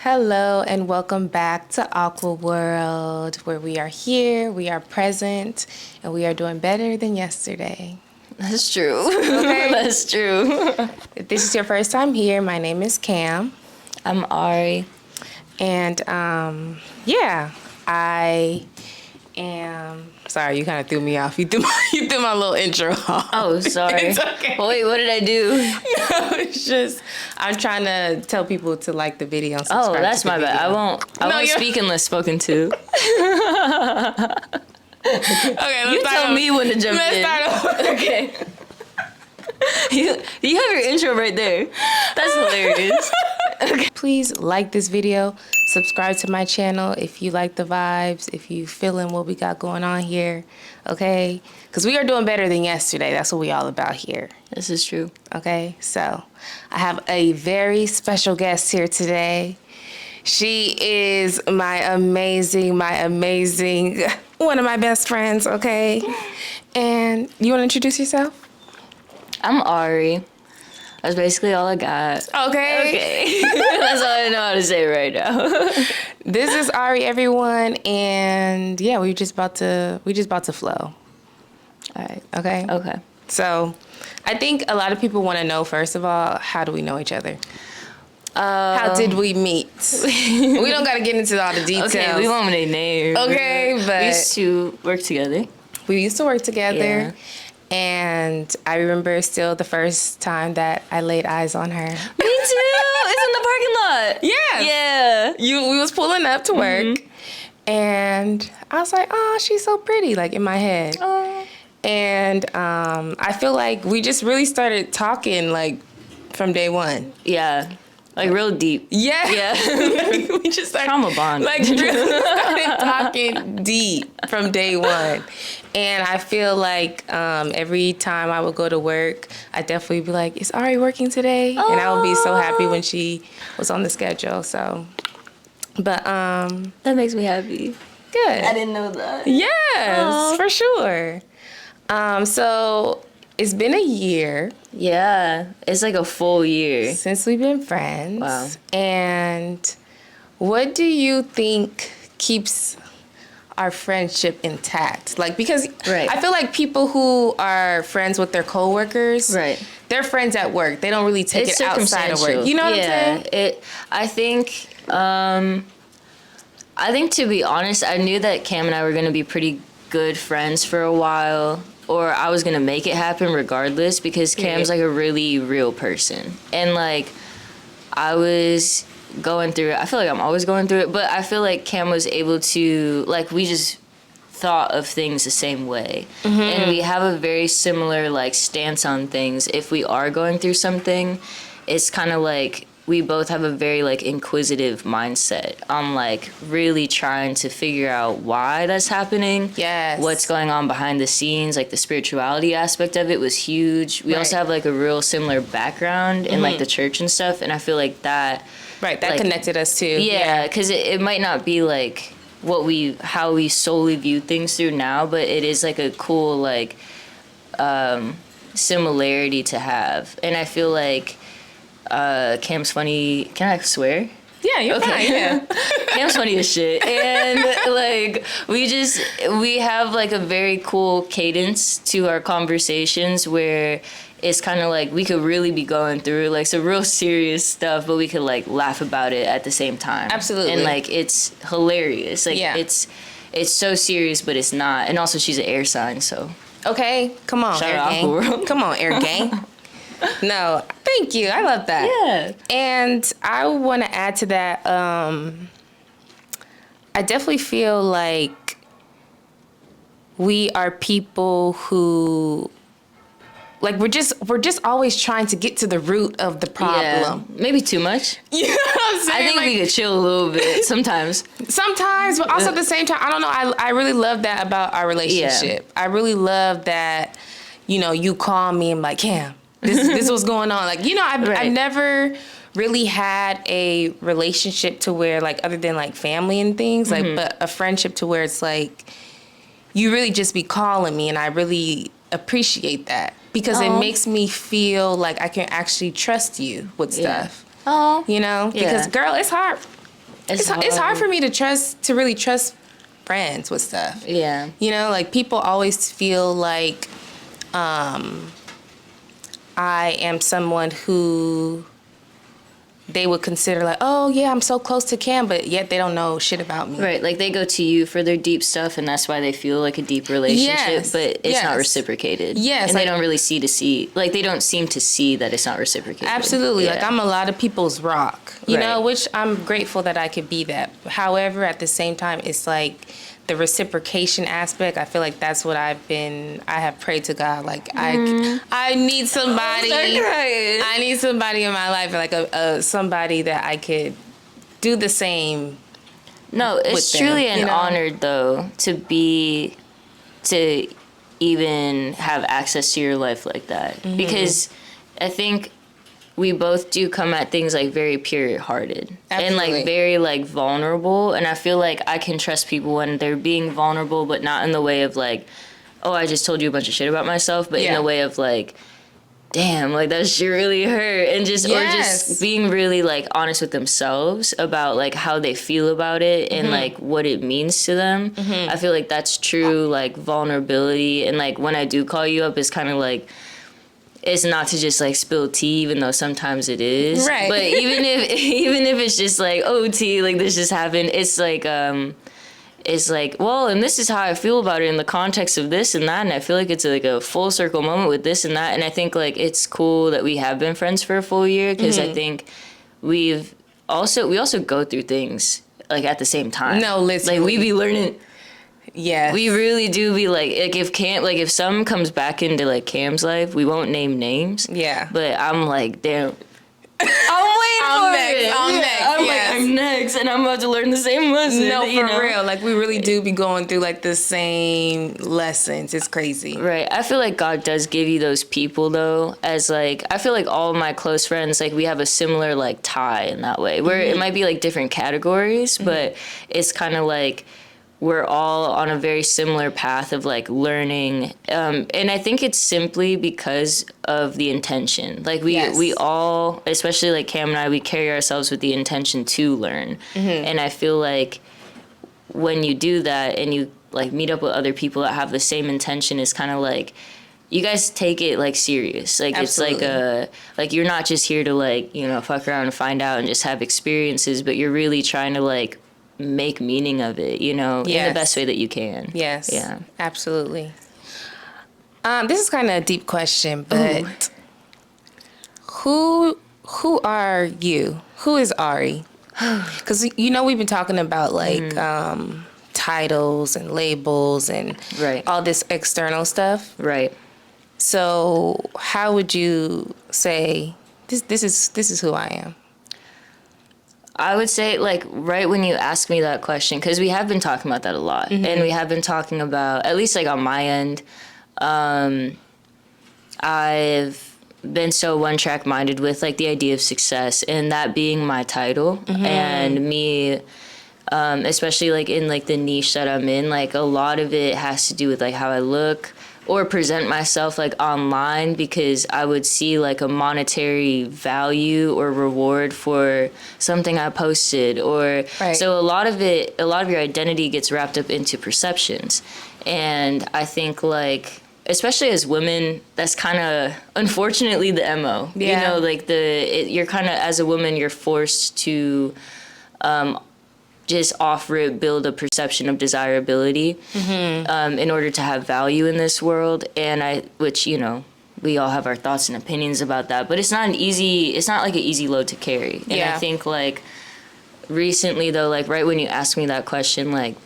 Hello and welcome back to Aquaworlddd, where we are here, we are present, and we are doing better than yesterday. That's true. Okay. That's true. If this is your first time here, my name is Cam. I'm Ari. And I am sorry, you kind of threw me off. You threw my little intro off. Oh, sorry. It's okay. Wait, what did I do? No, it's just I'm trying to tell people to like the video and subscribe. Oh, that's to the my bad. video. I won't speak unless spoken to. Okay, You tell me when to jump in. Let's start over. Okay. You have your intro right there. That's hilarious. Okay. Please like this video, subscribe to my channel if you like the vibes, if you feeling what we got going on here, okay? Because we are doing better than yesterday. That's what we all about here. This is true. Okay, so I have a very special guest here today. She is my amazing, one of my best friends, okay? And you want to introduce yourself? I'm Ari. That's basically all I got. Okay. That's all I know how to say right now. This is Ari, everyone, and yeah, we just about to flow. All right. Okay. Okay. So, I think a lot of people want to know, first of all, how do we know each other? How did we meet? We don't got to get into all the details. Okay, we won't name names. Okay, but we used to work together. We used to work together. Yeah. And I remember still the first time that I laid eyes on her. Me too. It's in the parking lot. Yeah. Yeah. We was pulling up to work, and I was like, "Oh, she's so pretty!" Like in my head. Oh. And I feel like we just really started talking like from day one. Yeah. Like real deep. Yeah. Yeah. We just started trauma bond. like really started talking deep from day one. And I feel like every time I would go to work, I'd definitely be like, "Is Ari working today?" Oh. And I would be so happy when she was on the schedule. So, but that makes me happy. good. I didn't know that. Yes, Aw. for sure. So it's been a year Yeah. It's like a full year. since we've been friends. Wow. And what do you think keeps our friendship intact? Like, because Right. I feel like people who are friends with their coworkers, Right. they're friends at work. They don't really take It's it outside of work. You know what I'm saying? I think to be honest, I knew that Cam and I were gonna be pretty good friends for a while, or I was gonna make it happen regardless, because Cam's like a really real person. And like I was going through it. I feel like I'm always going through it, but I feel like Cam was able to, like, we just thought of things the same way. And we have a very similar like stance on things. If we are going through something, it's kind of like we both have a very like inquisitive mindset on like really trying to figure out why that's happening. Yes. What's going on behind the scenes, like the spirituality aspect of it was huge. We also have like a real similar background in like the church and stuff, and I feel like that Right, that like, connected us too. yeah, because it might not be like how we solely view things through now, but it is like a cool like similarity to have. And I feel like Cam's funny. Can I swear? Yeah, you're fine. Yeah. Cam's funny as shit. And like we have like a very cool cadence to our conversations where it's kind of like we could really be going through like some real serious stuff, but we could like laugh about it at the same time. Absolutely. And like it's hilarious. Like Yeah. it's so serious, but it's not. And also she's an air sign, so Okay, come on, Shout Air out Gang. Aquaworlddd. Come on, Air Gang. No, thank you. I love that. yeah. And I want to add to that. I definitely feel like we are people who, like, we're just always trying to get to the root of the problem. Yeah. Maybe too much. You know what I'm saying? I think Like, we could chill a little bit sometimes. sometimes, but also at the same time, I don't know. I really love that about our relationship. I really love that, you call me and like, Cam, this was going on. Like, I've never really had a relationship to where, like, other than like family and things, like, but a friendship to where it's like you really just be calling me, and I really appreciate that because it makes me feel like I can actually trust you with stuff. Oh. Because girl, it's hard. it's hard for me to really trust friends with stuff. Yeah. You know, like people always feel like I am someone who they would consider like, oh yeah, I'm so close to Cam, but yet they don't know shit about me. Right, like they go to you for their deep stuff, and that's why they feel like a deep relationship, but it's not reciprocated. Yes. And they don't really they don't seem to see that it's not reciprocated. Absolutely. Yeah. Like I'm a lot of people's rock, you know, which I'm grateful that I could be that. However, at the same time, it's like the reciprocation aspect, I feel like that's what I have prayed to God. Like I need somebody. I need somebody in my life, like somebody that I could do the same. No, it's truly an honor though to even have access to your life like that, because I think we both do come at things like very pure-hearted and like very like vulnerable, and I feel like I can trust people when they're being vulnerable, but not in the way of like, oh, I just told you a bunch of shit about myself, but in a way of like, damn, like that shit really hurt, and just or just being really like honest with themselves about like how they feel about it and like what it means to them. I feel like that's true like vulnerability, and like when I do call you up, it's kind of like, it's not to just like spill tea, even though sometimes it is. Right. But even if it's just like, oh, tea, like this just happened, it's like well, and this is how I feel about it in the context of this and that, and I feel like it's like a full circle moment with this and that, and I think like it's cool that we have been friends for a full year, because I think we also go through things like at the same time. No, listen, like we be learning. Yeah, we really do be like if some comes back into like Cam's life, we won't name names. Yeah, but I'm like, damn, I'm next, and I'm about to learn the same lesson. No, for real, like we really do be going through like the same lessons. It's crazy, right? I feel like God does give you those people though, as like I feel like all of my close friends, like we have a similar like tie in that way, where it might be like different categories, but it's kind of like we're all on a very similar path of like learning, and I think it's simply because of the intention. Like we all, especially like Cam and I, we carry ourselves with the intention to learn, and I feel like when you do that and you like meet up with other people that have the same intention, it's kind of like you guys take it like serious. Like Absolutely. It's like you're not just here to like, you know, fuck around and find out and just have experiences, but you're really trying to like make meaning of it, you know, in the best way that you can. Yes. Yeah. Absolutely. This is kind of a deep question, but who are you? Who is Ari? Because you know we've been talking about like titles and labels and all this external stuff. Right. So how would you say this is who I am? I would say, like, right when you ask me that question, because we have been talking about that a lot, and we have been talking about, at least, like, on my end, I've been so one-track minded with, like, the idea of success, and that being my title, and me, especially, like, in, like, the niche that I'm in, like, a lot of it has to do with, like, how I look, or present myself like online, because I would see like a monetary value or reward for something I posted, or so a lot of your identity gets wrapped up into perceptions. And I think like, especially as women, that's kind of unfortunately the MO. Yeah. You know, like you're kind of, as a woman, you're forced to just off-rip build a perception of desirability in order to have value in this world, which, you know, we all have our thoughts and opinions about that, but it's not like an easy load to carry. And I think like recently though, like right when you asked me that question, like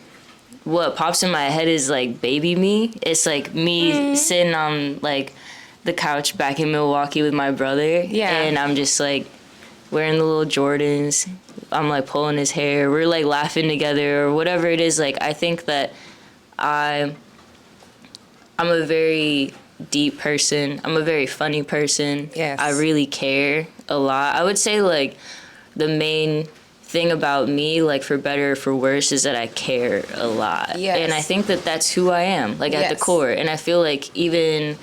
what pops in my head is like baby me. It's like me sitting on like the couch back in Milwaukee with my brother, and I'm just like wearing the little Jordans. I'm like pulling his hair. We're like laughing together or whatever it is. Like I think that I'm a very deep person. I'm a very funny person. Yes. I really care a lot. I would say like the main thing about me, like for better or for worse, is that I care a lot. Yes. And I think that that's who I am, like at the core. And I feel like even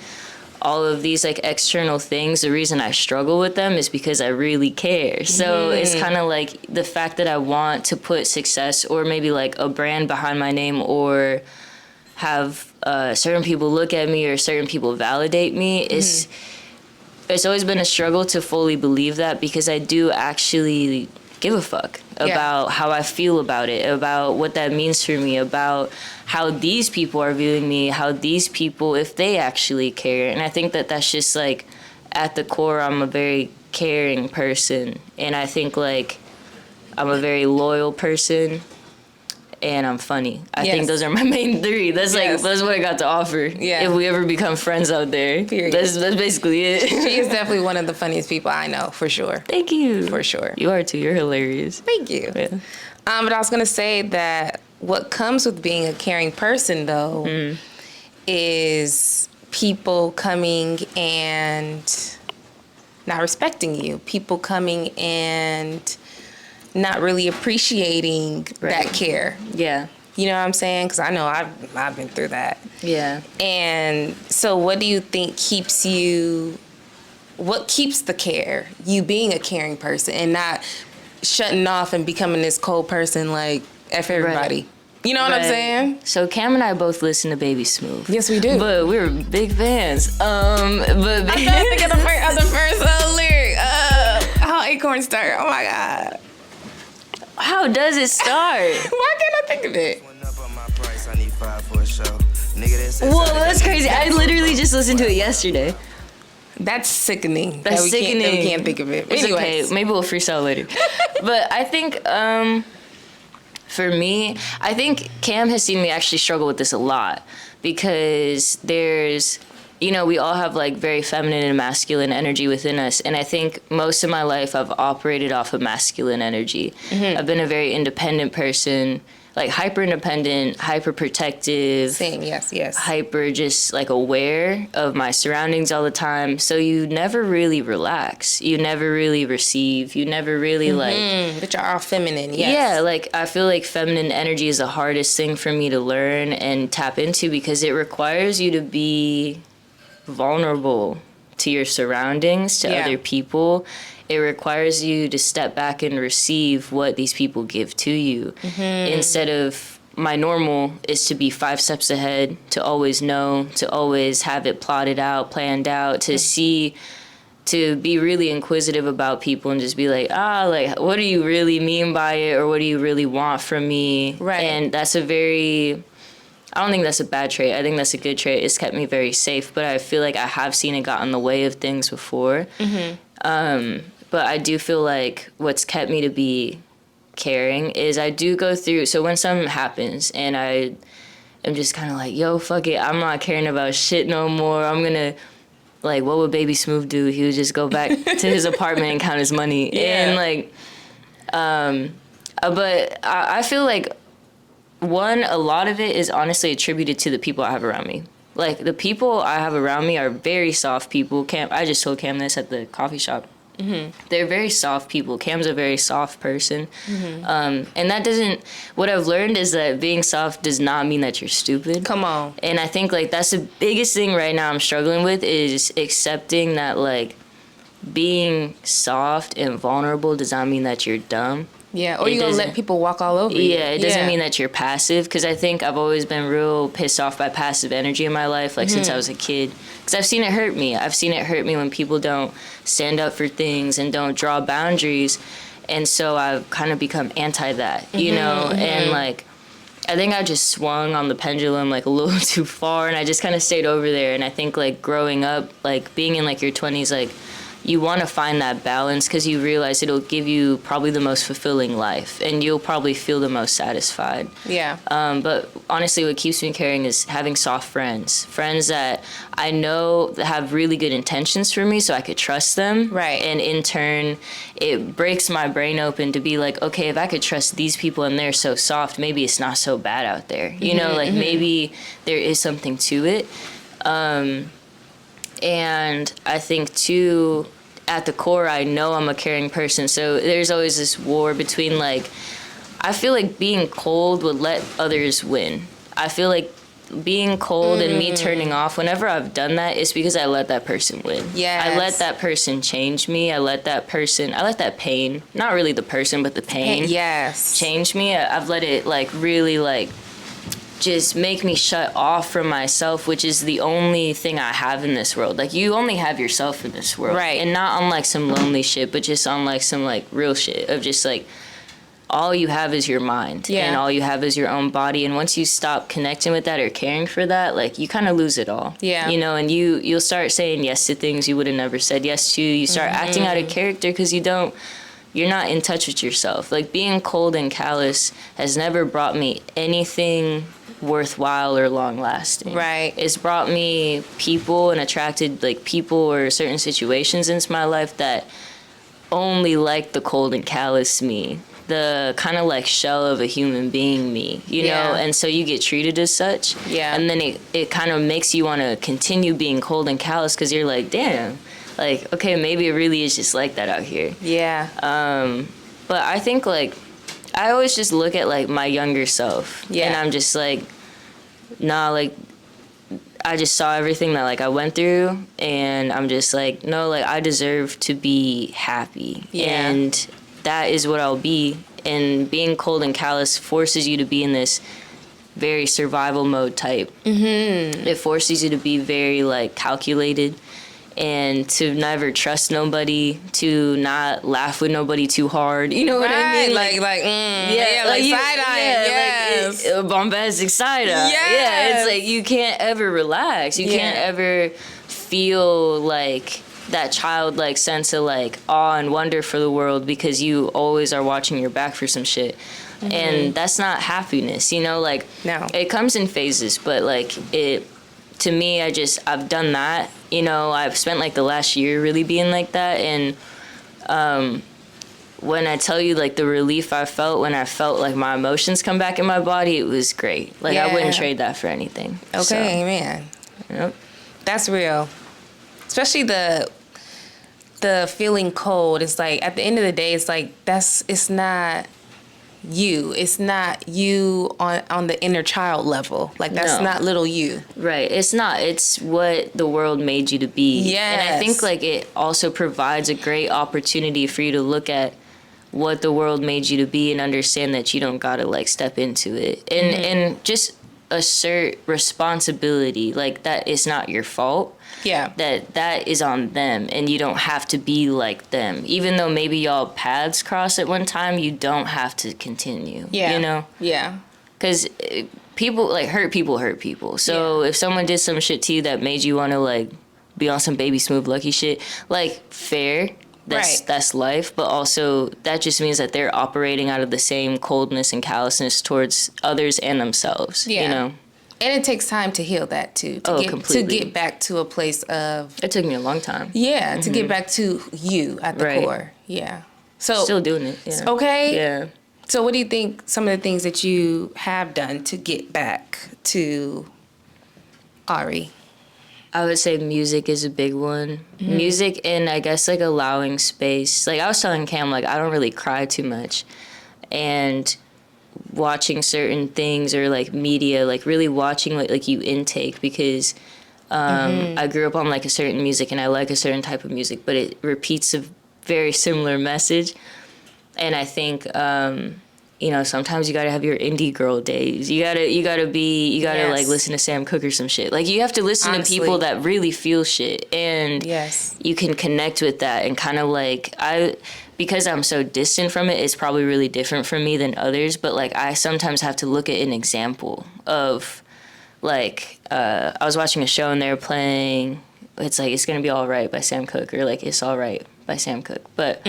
all of these like external things, the reason I struggle with them is because I really care. So it's kind of like the fact that I want to put success or maybe like a brand behind my name or have certain people look at me or certain people validate me is it's always been a struggle to fully believe that, because I do actually give a fuck about how I feel about it, about what that means for me, about how these people are viewing me, how these people, if they actually care. And I think that that's just like at the core, I'm a very caring person, and I think like I'm a very loyal person, and I'm funny. I think those are my main three. That's like that's what I got to offer. Yeah. If we ever become friends out there, that's basically it. She is definitely one of the funniest people I know, for sure. Thank you. For sure. You are too. You're hilarious. Thank you. Yeah. But I was gonna say that what comes with being a caring person, though, is people coming and not respecting you. People coming and not really appreciating that care. Yeah. You know what I'm saying? Because I know I've been through that. Yeah. And so what do you think keeps the care? You being a caring person and not shutting off and becoming this cold person like F everybody. Right. You know what I'm saying? So Cam and I both listen to Baby Smoove. Yes, we do. But we're big fans. But I'm trying to think of the first lyric. How Akorn start? Oh my God. How does it start? Why can't I think of it? Whoa, that's crazy. I literally just listened to it yesterday. That's sickening. That's sickening. We can't think of it. It's okay. Maybe we'll freestyle later. But I think for me, I think Cam has seen me actually struggle with this a lot, because there's, you know, we all have like very feminine and masculine energy within us. And I think most of my life I've operated off of masculine energy. I've been a very independent person, like hyper independent, hyper protective. Same, yes. Hyper just like aware of my surroundings all the time. So you never really relax. You never really receive. You never really But you're all feminine, yes. Yeah, like I feel like feminine energy is the hardest thing for me to learn and tap into, because it requires you to be vulnerable to your surroundings, to other people. It requires you to step back and receive what these people give to you. Instead of, my normal is to be 5 steps ahead, to always know, to always have it plotted out, planned out, to be really inquisitive about people and just be like, like, what do you really mean by it? Or what do you really want from me? Right. And that's I don't think that's a bad trait. I think that's a good trait. It's kept me very safe, but I feel like I have seen it got in the way of things before. But I do feel like what's kept me to be caring is I do go through, so when something happens and I am just kind of like, yo, fuck it, I'm not caring about shit no more. I'm gonna, like, what would Baby Smoove do? He would just go back to his apartment and count his money. And like, but I feel like, one, a lot of it is honestly attributed to the people I have around me. Like, the people I have around me are very soft people. I just told Cam this at the coffee shop. They're very soft people. Cam's a very soft person. And that doesn't, what I've learned is that being soft does not mean that you're stupid. Come on. And I think, like, that's the biggest thing right now I'm struggling with, is accepting that, like, being soft and vulnerable does not mean that you're dumb. Yeah, or you're going to let people walk all over you. Yeah, it doesn't mean that you're passive, because I think I've always been real pissed off by passive energy in my life, like since I was a kid. Because I've seen it hurt me. I've seen it hurt me when people don't stand up for things and don't draw boundaries. And so I've kind of become anti that, you know? And like, I think I just swung on the pendulum like a little too far, and I just kind of stayed over there. And I think like growing up, like being in like your 20s, like, you want to find that balance, because you realize it'll give you probably the most fulfilling life, and you'll probably feel the most satisfied. Yeah. But honestly, what keeps me caring is having soft friends that I know that have really good intentions for me, so I could trust them. Right. And in turn, it breaks my brain open to be like, okay, if I could trust these people and they're so soft, maybe it's not so bad out there. You know, like maybe there is something to it. And I think, too, at the core, I know I'm a caring person. So there's always this war between, like, I feel like being cold would let others win. I feel like being cold and me turning off, whenever I've done that, it's because I let that person win. Yes. I let that person change me. I let that pain, not really the person, but the pain, yes, change me. I've let it, like, really, like, just make me shut off from myself, which is the only thing I have in this world. Like, you only have yourself in this world. Right. And not on, like, some lonely shit, but just on, like, some, like, real shit of just, like, all you have is your mind, and all you have is your own body. And once you stop connecting with that or caring for that, like, you kind of lose it all. Yeah. You know, and you'll start saying yes to things you would have never said yes to. You start acting out of character because you're not in touch with yourself. Like, being cold and callous has never brought me anything worthwhile or long lasting. Right. It's brought me people and attracted, like, people or certain situations into my life that only like the cold and callous me, the kind of like shell of a human being me, you know? And so you get treated as such. Yeah. And then it kind of makes you want to continue being cold and callous because you're like, damn, like, okay, maybe it really is just like that out here. Yeah. But I think, like, I always just look at, like, my younger self. Yeah. And I'm just like, nah, like, I just saw everything that, like, I went through, and I'm just like, no, like, I deserve to be happy. Yeah. And that is what I'll be. And being cold and callous forces you to be in this very survival mode type. Mm-hmm. It forces you to be very, like, calculated, and to never trust nobody, to not laugh with nobody too hard. You know what I mean? Like side-eye. Yes. Like bombastic side-eye. Yes. Yeah, it's like you can't ever relax. You can't ever feel like that childlike sense of, like, awe and wonder for the world because you always are watching your back for some shit. Mm-hmm. And that's not happiness, you know? Like, no. It comes in phases, but, like, to me, I've done that. You know, I've spent, like, the last year really being like that. And when I tell you, like, the relief I felt when I felt, like, my emotions come back in my body, it was great. Like, I wouldn't trade that for anything. Okay, so, man. Yep. That's real. Especially the feeling cold. It's like, at the end of the day, it's like, it's not you. It's not you on the inner child level. Like, that's not little you. Right. It's not. It's what the world made you to be. Yes. And I think, like, it also provides a great opportunity for you to look at what the world made you to be and understand that you don't gotta, like, step into it. And just assert responsibility. Like, that is not your fault. Yeah. That is on them, and you don't have to be like them. Even though maybe y'all paths cross at one time, you don't have to continue. Yeah. You know? Yeah. Because people, like, hurt people. So if someone did some shit to you that made you want to, like, be on some baby Smoove lucky shit, like, fair. That's life. But also, that just means that they're operating out of the same coldness and callousness towards others and themselves. Yeah. You know? And it takes time to heal that too. Completely. To get back to a place of. It took me a long time. Yeah, to get back to you at the core. Yeah. So still doing it. Yeah. Okay. Yeah. So what do you think some of the things that you have done to get back to Ari? I would say music is a big one. Mm-hmm. Music, and I guess, like, allowing space. Like, I was telling Cam, like, I don't really cry too much. And watching certain things or, like, media, like, really watching what, like, you intake, because I grew up on, like, a certain music and I like a certain type of music, but it repeats a very similar message. And I think you know, sometimes you gotta have your indie girl days. You gotta like, listen to Sam Cooke or some shit. Like, you have to listen to people that really feel shit, and you can connect with that. And kind of, like, because I'm so distant from it, it's probably really different for me than others. But, like, I sometimes have to look at an example of, like, I was watching a show and they were playing, it's like, It's Gonna Be Alright by Sam Cooke, or, like, It's Alright by Sam Cooke. But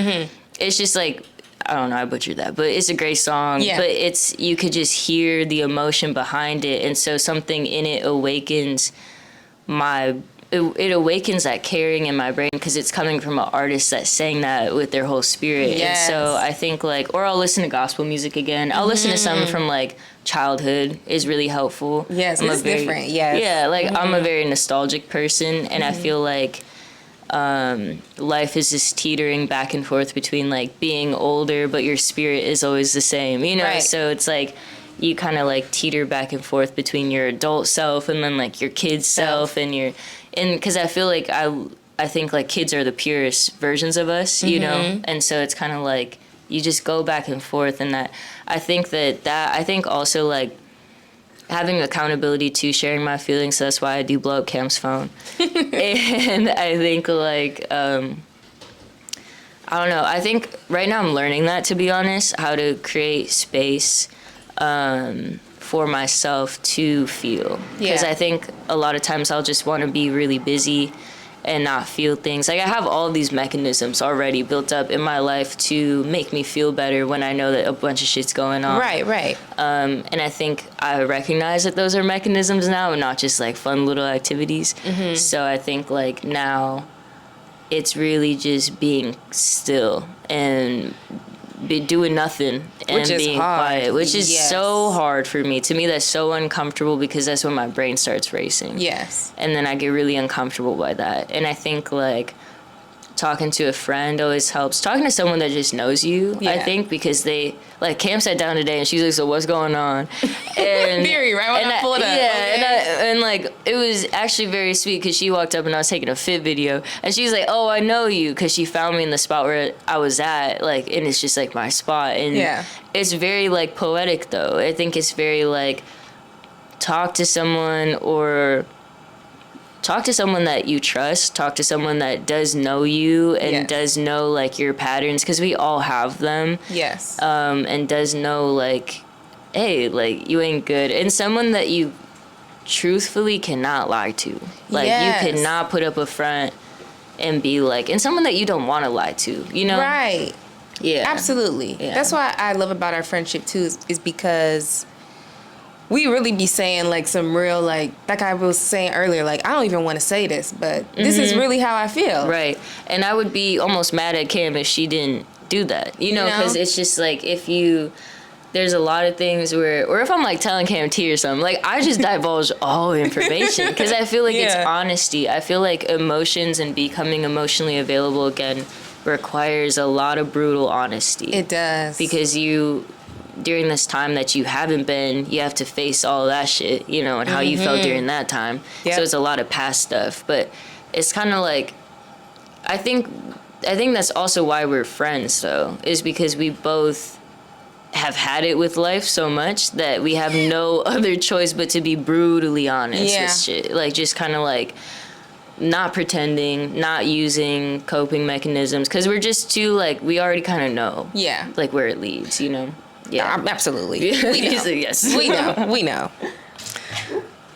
it's just, like, I don't know, I butchered that, but it's a great song. Yeah. But you could just hear the emotion behind it, and so something in it awakens it awakens that caring in my brain, because it's coming from an artist that sang that with their whole spirit. Yes. And so I think, like, or I'll listen to gospel music again. I'll listen to something from, like, childhood is really helpful. Yes, it's different. Yes. Yeah, like, I'm a very nostalgic person, and I feel like life is just teetering back and forth between, like, being older, but your spirit is always the same, you know? Right. So it's like, you kind of like teeter back and forth between your adult self and then like your kid self and because I feel like I think like kids are the purest versions of us, you know, and so it's kind of like you just go back and forth, and that I think also like having accountability to sharing my feelings. So that's why I do blow up Cam's phone, and I think like I don't know. I think right now I'm learning that, to be honest, how to create space for myself to feel. Because I think a lot of times I'll just want to be really busy and not feel things. Like I have all these mechanisms already built up in my life to make me feel better when I know that a bunch of shit's going on. Right. And I think I recognize that those are mechanisms now and not just like fun little activities. So I think like now it's really just being still and be doing nothing and being quiet, which is so hard for me. To me, that's so uncomfortable because that's when my brain starts racing. Yes. And then I get really uncomfortable by that. And I think like talking to a friend always helps. Talking to someone that just knows you, I think, because they, like, Cam sat down today and she's like, so what's going on? And Theory, right when I pulled up. Yeah, and like, it was actually very sweet because she walked up and I was taking a fit video and she's like, oh, I know you, because she found me in the spot where I was at, like, and it's just like my spot. And it's very like poetic though. I think it's very like talk to someone that you trust, talk to someone that does know you and does know like your patterns, because we all have them. Yes. And does know like, hey, like you ain't good. And someone that you truthfully cannot lie to. Like you cannot put up a front and be like, and someone that you don't want to lie to, you know? Right. Yeah. Absolutely. Yeah. That's what I love about our friendship too, is because we really be saying like some real, like I was saying earlier, like I don't even want to say this, but this is really how I feel. Right. And I would be almost mad at Kim if she didn't do that, you know, because it's just like there's a lot of things where, or if I'm like telling Cam T or something, like I just divulge all information because I feel like it's honesty. I feel like emotions and becoming emotionally available again requires a lot of brutal honesty. It does. Because during this time that you haven't been, you have to face all that shit, you know, and how you felt during that time. Yep. So it's a lot of past stuff. But it's kind of like, I think that's also why we're friends, though, is because we both have had it with life so much that we have no other choice but to be brutally honest with shit. Like, just kind of like not pretending, not using coping mechanisms, because we're just too, like, we already kind of know, like, where it leads, you know? Yeah, absolutely. We know. Yes. We know.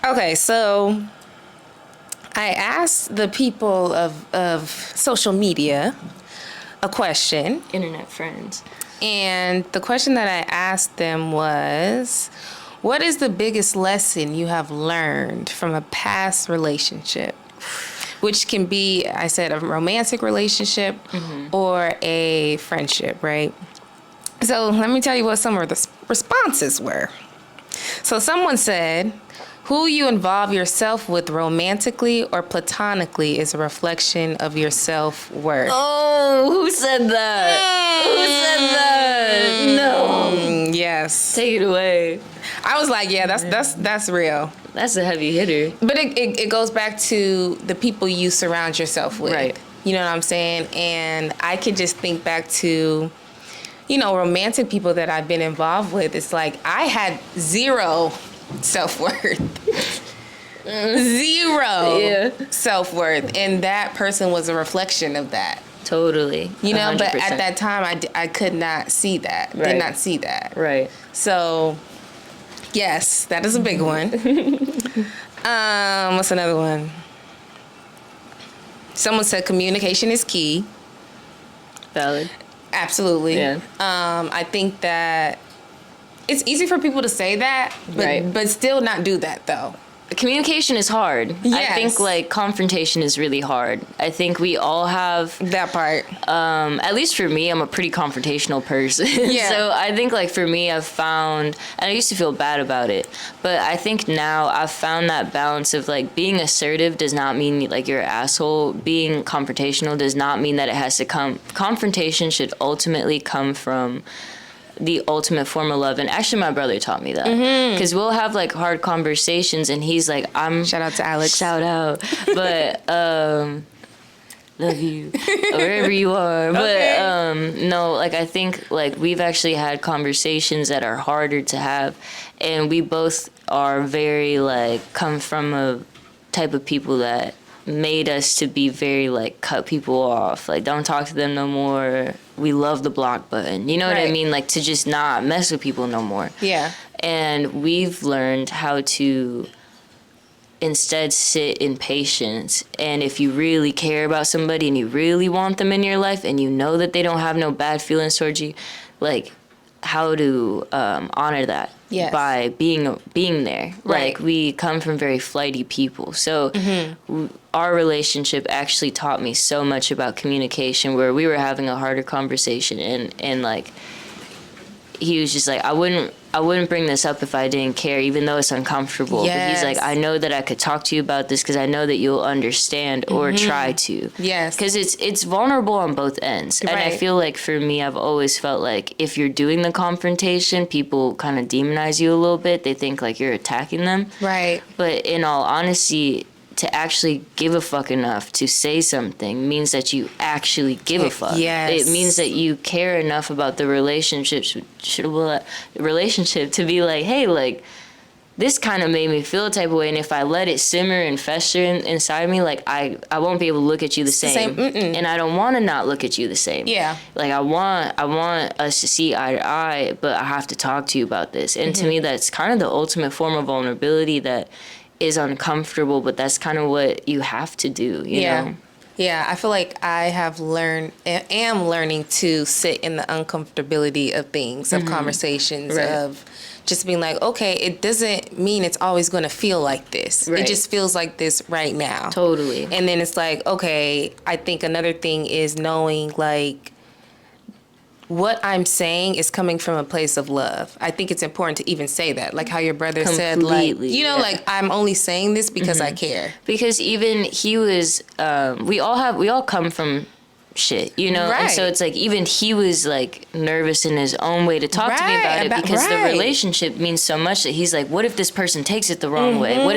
Okay, so I asked the people of social media a question. Internet friends. And the question that I asked them was, what is the biggest lesson you have learned from a past relationship? Which can be, I said, a romantic relationship or a friendship, right? So let me tell you what some of the responses were. So someone said, who you involve yourself with romantically or platonically is a reflection of your self-worth. Oh, who said that? Who said that? No. Yes. Take it away. I was like, yeah, that's real. That's a heavy hitter. But it goes back to the people you surround yourself with. Right. You know what I'm saying? And I could just think back to, you know, romantic people that I've been involved with. It's like I had zero self-worth. Zero self-worth. And that person was a reflection of that. Totally. You know, 100%. But at that time, I could not see that. Right. Did not see that. Right. So, yes, that is a big one. What's another one? Someone said communication is key. Valid. Absolutely. Yeah. I think that it's easy for people to say that, but still not do that, though. Communication is hard. Yes. I think, like, confrontation is really hard. I think we all have... that part. At least for me, I'm a pretty confrontational person. Yeah. So I think, like, for me, I've found... and I used to feel bad about it. But I think now I've found that balance of, like, being assertive does not mean, like, you're an asshole. Being confrontational does not mean that it has to come... confrontation should ultimately come from the ultimate form of love. And actually my brother taught me that, because we'll have like hard conversations and he's like, shout out to Alex, shout out, but love you wherever you are. But no, like I think like we've actually had conversations that are harder to have, and we both are very like come from a type of people that made us to be very like cut people off, like don't talk to them no more. We love the block button, you know what I mean, like to just not mess with people no more. Yeah. And we've learned how to instead sit in patience, and if you really care about somebody and you really want them in your life and you know that they don't have no bad feelings towards you, like how to honor that by being there. Like we come from very flighty people, so our relationship actually taught me so much about communication, where we were having a harder conversation and like he was just like, I wouldn't bring this up if I didn't care, even though it's uncomfortable. Yes. But he's like, I know that I could talk to you about this because I know that you'll understand or try to. Yes. Because it's vulnerable on both ends. And I feel like for me, I've always felt like if you're doing the confrontation, people kind of demonize you a little bit. They think like you're attacking them. Right. But in all honesty, to actually give a fuck enough to say something means that you actually give a fuck. Yes. It means that you care enough about the relationship to be like, hey, like, this kind of made me feel a type of way, and if I let it simmer and fester inside me, like, I won't be able to look at you the same. And I don't want to not look at you the same. Yeah. Like, I want us to see eye to eye, but I have to talk to you about this. And to me, that's kind of the ultimate form of vulnerability that is uncomfortable, but that's kind of what you have to do, you know? Yeah, I feel like I have am learning to sit in the uncomfortability of things, of conversations, of just being like, okay, it doesn't mean it's always going to feel like this. It just feels like this right now. Totally. And then it's like, okay, I think another thing is knowing like, what I'm saying is coming from a place of love. I think it's important to even say that, like how your brother said, like, you know, like I'm only saying this because I care. Because even he was, we all come from shit, you know? And so it's like, even he was like nervous in his own way to talk to me about it, because the relationship means so much that he's like, what if this person takes it the wrong way? What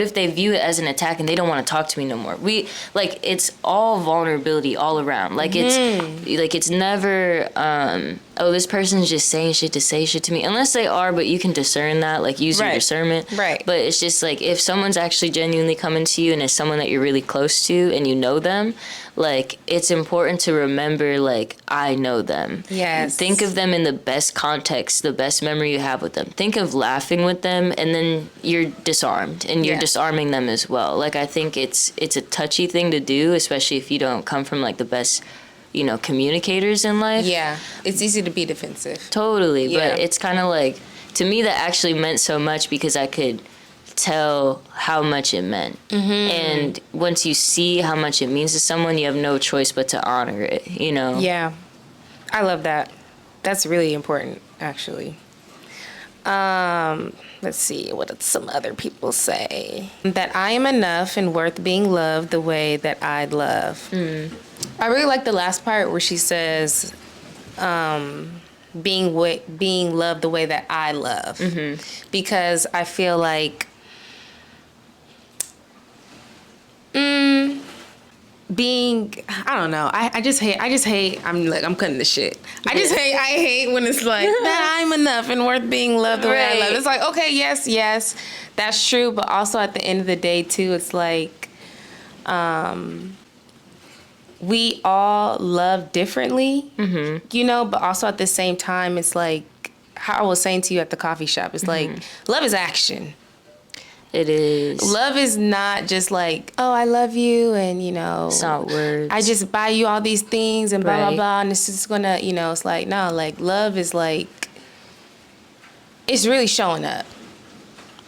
if they view it as an attack and they don't want to talk to me no more? It's all vulnerability all around. Like it's never, oh, this person's just saying shit to say shit to me, unless they are, but you can discern that, like use your discernment. But it's just like, if someone's actually genuinely coming to you and it's someone that you're really close to and you know them, like it's important to remember, like, I know them. Yes. Think of them in the best context, the best memory you have with them. Think of laughing with them, and then you're disarmed, and you're disarming them as well. Like, I think it's a touchy thing to do, especially if you don't come from like the best, you know, communicators in life. Yeah, it's easy to be defensive. Totally, but it's kind of like, to me, that actually meant so much because I could tell how much it meant. And once you see how much it means to someone, you have no choice but to honor it, you know? Yeah, I love that. That's really important, actually. Let's see, what did some other people say? That I am enough and worth being loved the way that I love. I really like the last part where she says, being loved the way that I love. Because I feel like I don't know. I just hate. I'm cutting the shit. I hate when it's like that I'm enough and worth being loved the way I love. It's like, okay, yes, that's true. But also at the end of the day too, it's like, we all love differently, you know, but also at the same time, it's like how I was saying to you at the coffee shop. It's like, love is action. It is. Love is not just like, oh, I love you, and, you know, it's not words. I just buy you all these things and blah, blah, blah, and it's just gonna, you know, it's like, no, like, love is like, it's really showing up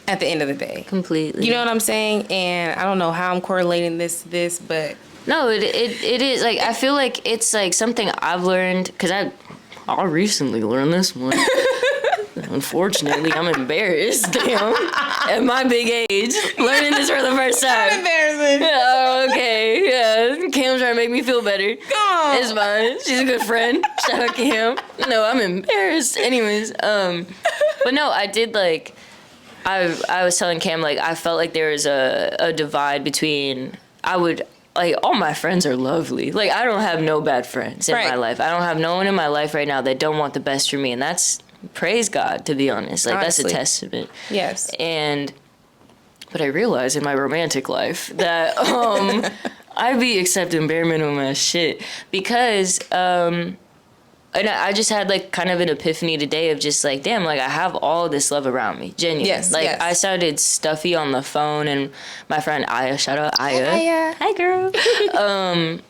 at the end of the day. Completely. You know what I'm saying? And I don't know how I'm correlating this, but. No, it is, like, I feel like it's, like, something I've learned, because I recently learned this one. Unfortunately, I'm embarrassed, damn, at my big age, learning this for the first time. Embarrassing. Oh, okay, yeah. Cam trying to make me feel better. It's fine. She's a good friend. Shout out Cam. No, I'm embarrassed. Anyways, but no, I did like. I was telling Cam like I felt like there was a divide between like all my friends are lovely. Like I don't have no bad friends in my life. I don't have no one in my life right now that don't want the best for me, and that's praise God, to be honest. Like honestly, that's a testament. Yes. But I realized in my romantic life that I'd be accepting bare minimum as shit because and I just had like kind of an epiphany today of just like, damn, like I have all this love around me. Genuine. Yes. Like I sounded stuffy on the phone, and my friend Aya, shout out Aya. Hi, Aya. Hi girl.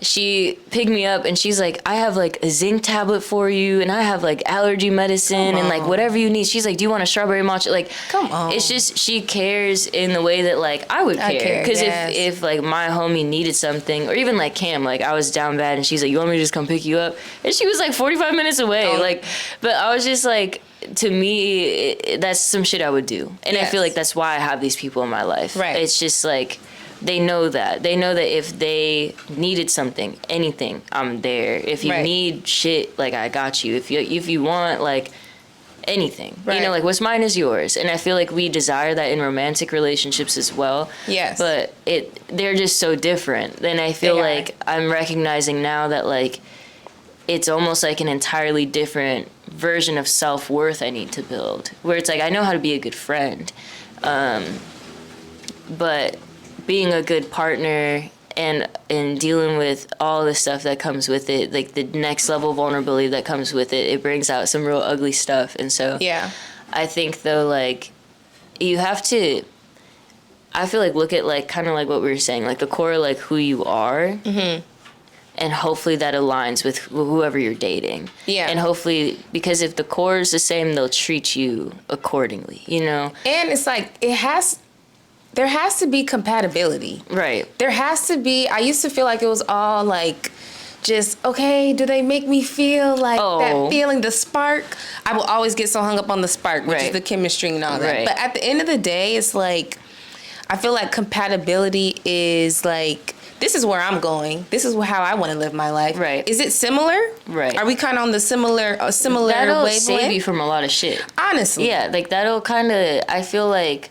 She picked me up and she's like, I have like a zinc tablet for you, and I have like allergy medicine and like whatever you need. She's like, do you want a strawberry matcha? Like, come on. It's just, she cares in the way that like I would care. Because if like my homie needed something, or even like Cam, like I was down bad and she's like, you want me to just come pick you up? And she was like 45 minutes away. Like, but I was just like, to me, that's some shit I would do. And I feel like that's why I have these people in my life. Right. It's just like, they know that if they needed something, anything, I'm there. If you need shit, like I got you. If you want like anything, you know, like what's mine is yours. And I feel like we desire that in romantic relationships as well. Yes. But they're just so different. And I feel like I'm recognizing now that like it's almost like an entirely different version of self-worth I need to build. Where it's like I know how to be a good friend, but being a good partner and dealing with all the stuff that comes with it, like the next level vulnerability that comes with it, it brings out some real ugly stuff. And so I think though, like you have to, I feel like look at like kind of like what we were saying, like the core, like who you are, and hopefully that aligns with whoever you're dating. Yeah. And hopefully, because if the core is the same, they'll treat you accordingly, you know? And it's like, there has to be compatibility. Right. There has to be, I used to feel like it was all like, just, okay, do they make me feel like that feeling, the spark? I will always get so hung up on the spark, which is the chemistry and all that. Right. But at the end of the day, it's like, I feel like compatibility is like, this is where I'm going. This is how I want to live my life. Right. Is it similar? Right. Are we kind of on the similar that'll wavelength? Save you from a lot of shit. Honestly. Yeah, like that'll kind of, I feel like,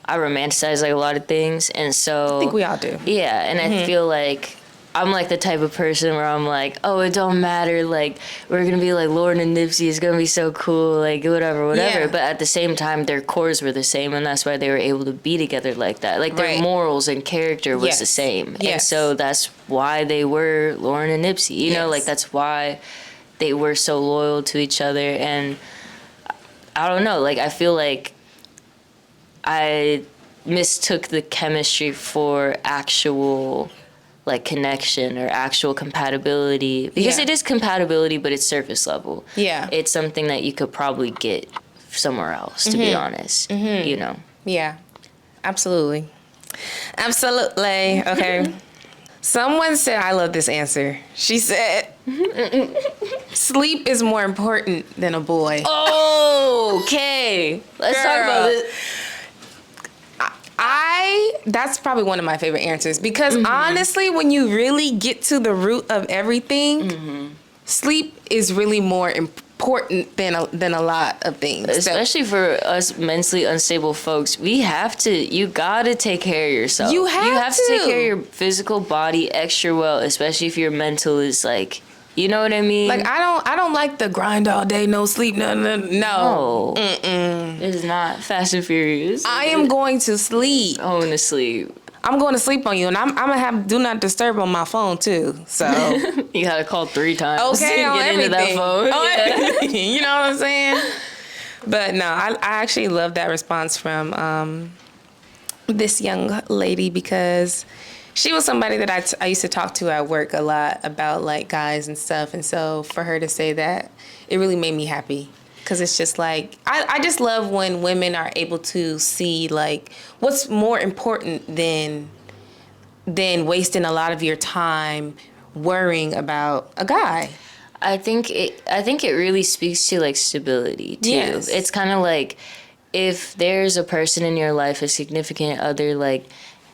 I romanticize like a lot of things, and so I think we all do. Yeah, and I feel like I'm like the type of person where I'm like, oh, it don't matter, like we're gonna be like Lauren and Nipsey, it's gonna be so cool, like whatever. Yeah. But at the same time, their cores were the same, and that's why they were able to be together like that. Like their morals and character was the same, and so that's why they were Lauren and Nipsey. You know, like that's why they were so loyal to each other. And I don't know, like I feel like I mistook the chemistry for actual like connection or actual compatibility, because it is compatibility, but it's surface level. Yeah. It's something that you could probably get somewhere else, to be honest, you know? Yeah, absolutely. Absolutely. Okay. Someone said, I love this answer. She said, sleep is more important than a boy. Oh, okay. Let's talk about it. That's probably one of my favorite answers, because honestly, when you really get to the root of everything, sleep is really more important than a lot of things. Especially for us mentally unstable folks, you gotta take care of yourself. You have to take care of your physical body extra well, especially if your mental is like, you know what I mean? Like I don't like the grind all day, no sleep, no. It's not Fast and Furious. I am going to sleep. I'm going to sleep. I'm going to sleep on you, and I'm gonna have do not disturb on my phone too. So you gotta call 3 times. Okay, to get into that phone. Everything. You know what I'm saying? But no, I actually love that response from this young lady, because she was somebody that I used to talk to at work a lot about like guys and stuff. And so for her to say that, it really made me happy. Because it's just like, I just love when women are able to see like what's more important than wasting a lot of your time worrying about a guy. I think it really speaks to like stability too. Yes. It's kind of like, if there's a person in your life, a significant other, like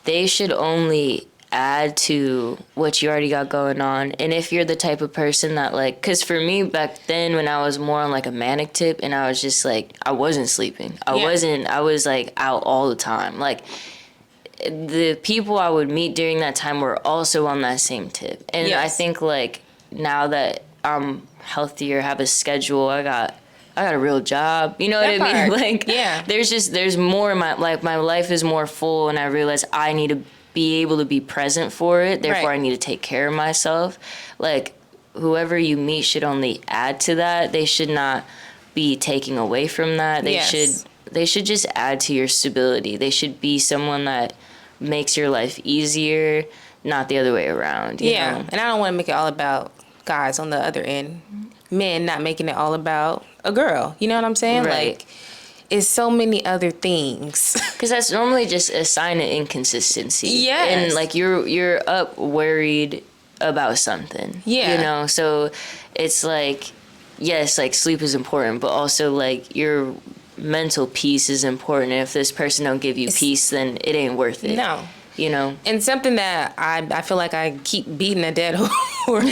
they should only add to what you already got going on. And if you're the type of person that like, because for me back then when I was more on like a manic tip and I was just like, I wasn't sleeping. I was like out all the time. Like the people I would meet during that time were also on that same tip. And I think like now that I'm healthier, have a schedule, I got a real job. You know what I mean? Like, there's more in my life is more full, and I realize I need to be able to be present for it. Therefore, I need to take care of myself. Like, whoever you meet should only add to that. They should not be taking away from that. They should just add to your stability. They should be someone that makes your life easier, not the other way around. You know? And I don't want to make it all about guys on the other end. Men not making it all about a girl. You know what I'm saying? Right. Like, it's so many other things. Because that's normally just a sign of inconsistency. Yes. And like you're up worried about something. Yeah. You know, so it's like, yes, like sleep is important, but also like your mental peace is important. And if this person don't give you peace, then it ain't worth it. No. You know? And something that I feel like I keep beating a dead horse.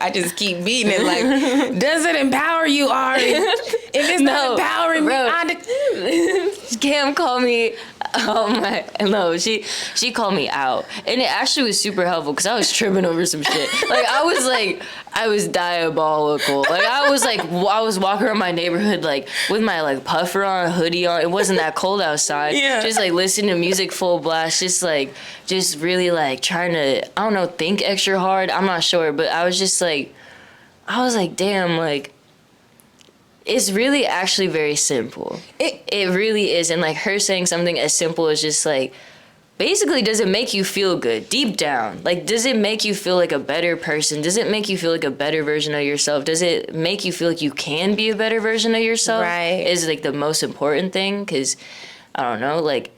I just keep beating it. Like, does it empower you, Ari? If it's not empowering me, Cam called me. Oh my! No, she called me out, and it actually was super helpful because I was tripping over some shit. I was diabolical. Like I was walking around my neighborhood like with my like puffer on, a hoodie on. It wasn't that cold outside. Yeah. Just like listening to music full blast. Just really like trying to, I don't know, think extra hard. I'm not sure, but I was like, damn, like. It's really actually very simple. It really is. And like her saying something as simple as just like, basically, does it make you feel good deep down? Like, does it make you feel like a better person? Does it make you feel like a better version of yourself? Does it make you feel like you can be a better version of yourself? Right. Is like the most important thing. Because, I don't know, like,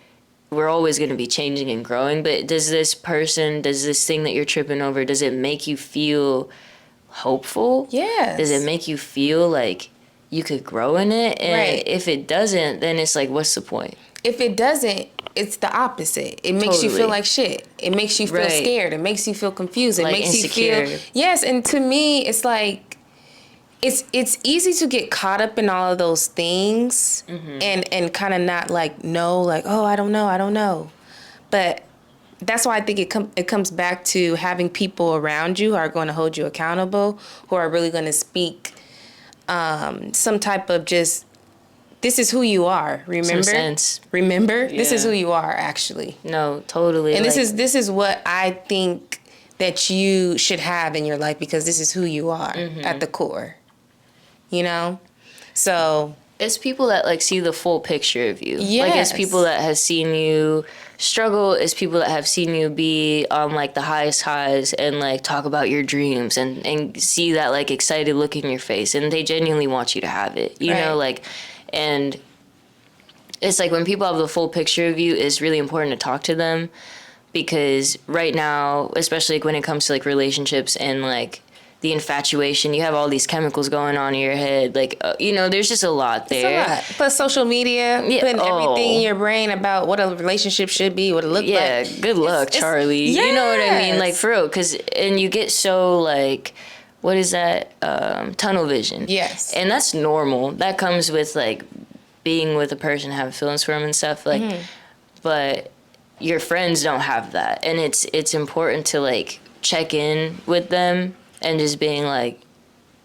we're always going to be changing and growing. But does this thing that you're tripping over, does it make you feel hopeful? Yes. Does it make you feel like you could grow in it? And if it doesn't, then it's like, what's the point? If it doesn't, it's the opposite. It makes you feel like shit. It makes you feel scared. It makes you feel confused. It makes insecure. You feel... Yes, and to me, it's like, it's easy to get caught up in all of those things and kind of not like know, like, oh, I don't know. But that's why I think it comes back to having people around you who are going to hold you accountable, who are really going to speak some type of just, this is who you are. Remember? Some sense. Remember? Yeah. This is who you are, actually. No, totally. And this is what I think that you should have in your life, because this is who you are at the core. You know? So it's people that like see the full picture of you. Yes. Like it's people that have seen you struggle. It's people that have seen you be on like the highest highs and like talk about your dreams and see that like excited look in your face, and they genuinely want you to have it. You know, like, and it's like when people have the full picture of you, it's really important to talk to them, because right now, especially like when it comes to like relationships and like the infatuation, you have all these chemicals going on in your head. Like, you know, there's just a lot there. It's a lot. Plus social media, putting everything in your brain about what a relationship should be, what it look like. Yeah, good luck, Charlie. Yes. You know what I mean? Like, for real. And you get so, like, what is that? Tunnel vision. Yes. And that's normal. That comes with, like, being with a person, having feelings for them and stuff. Like, but your friends don't have that. And it's important to, like, check in with them and just being like,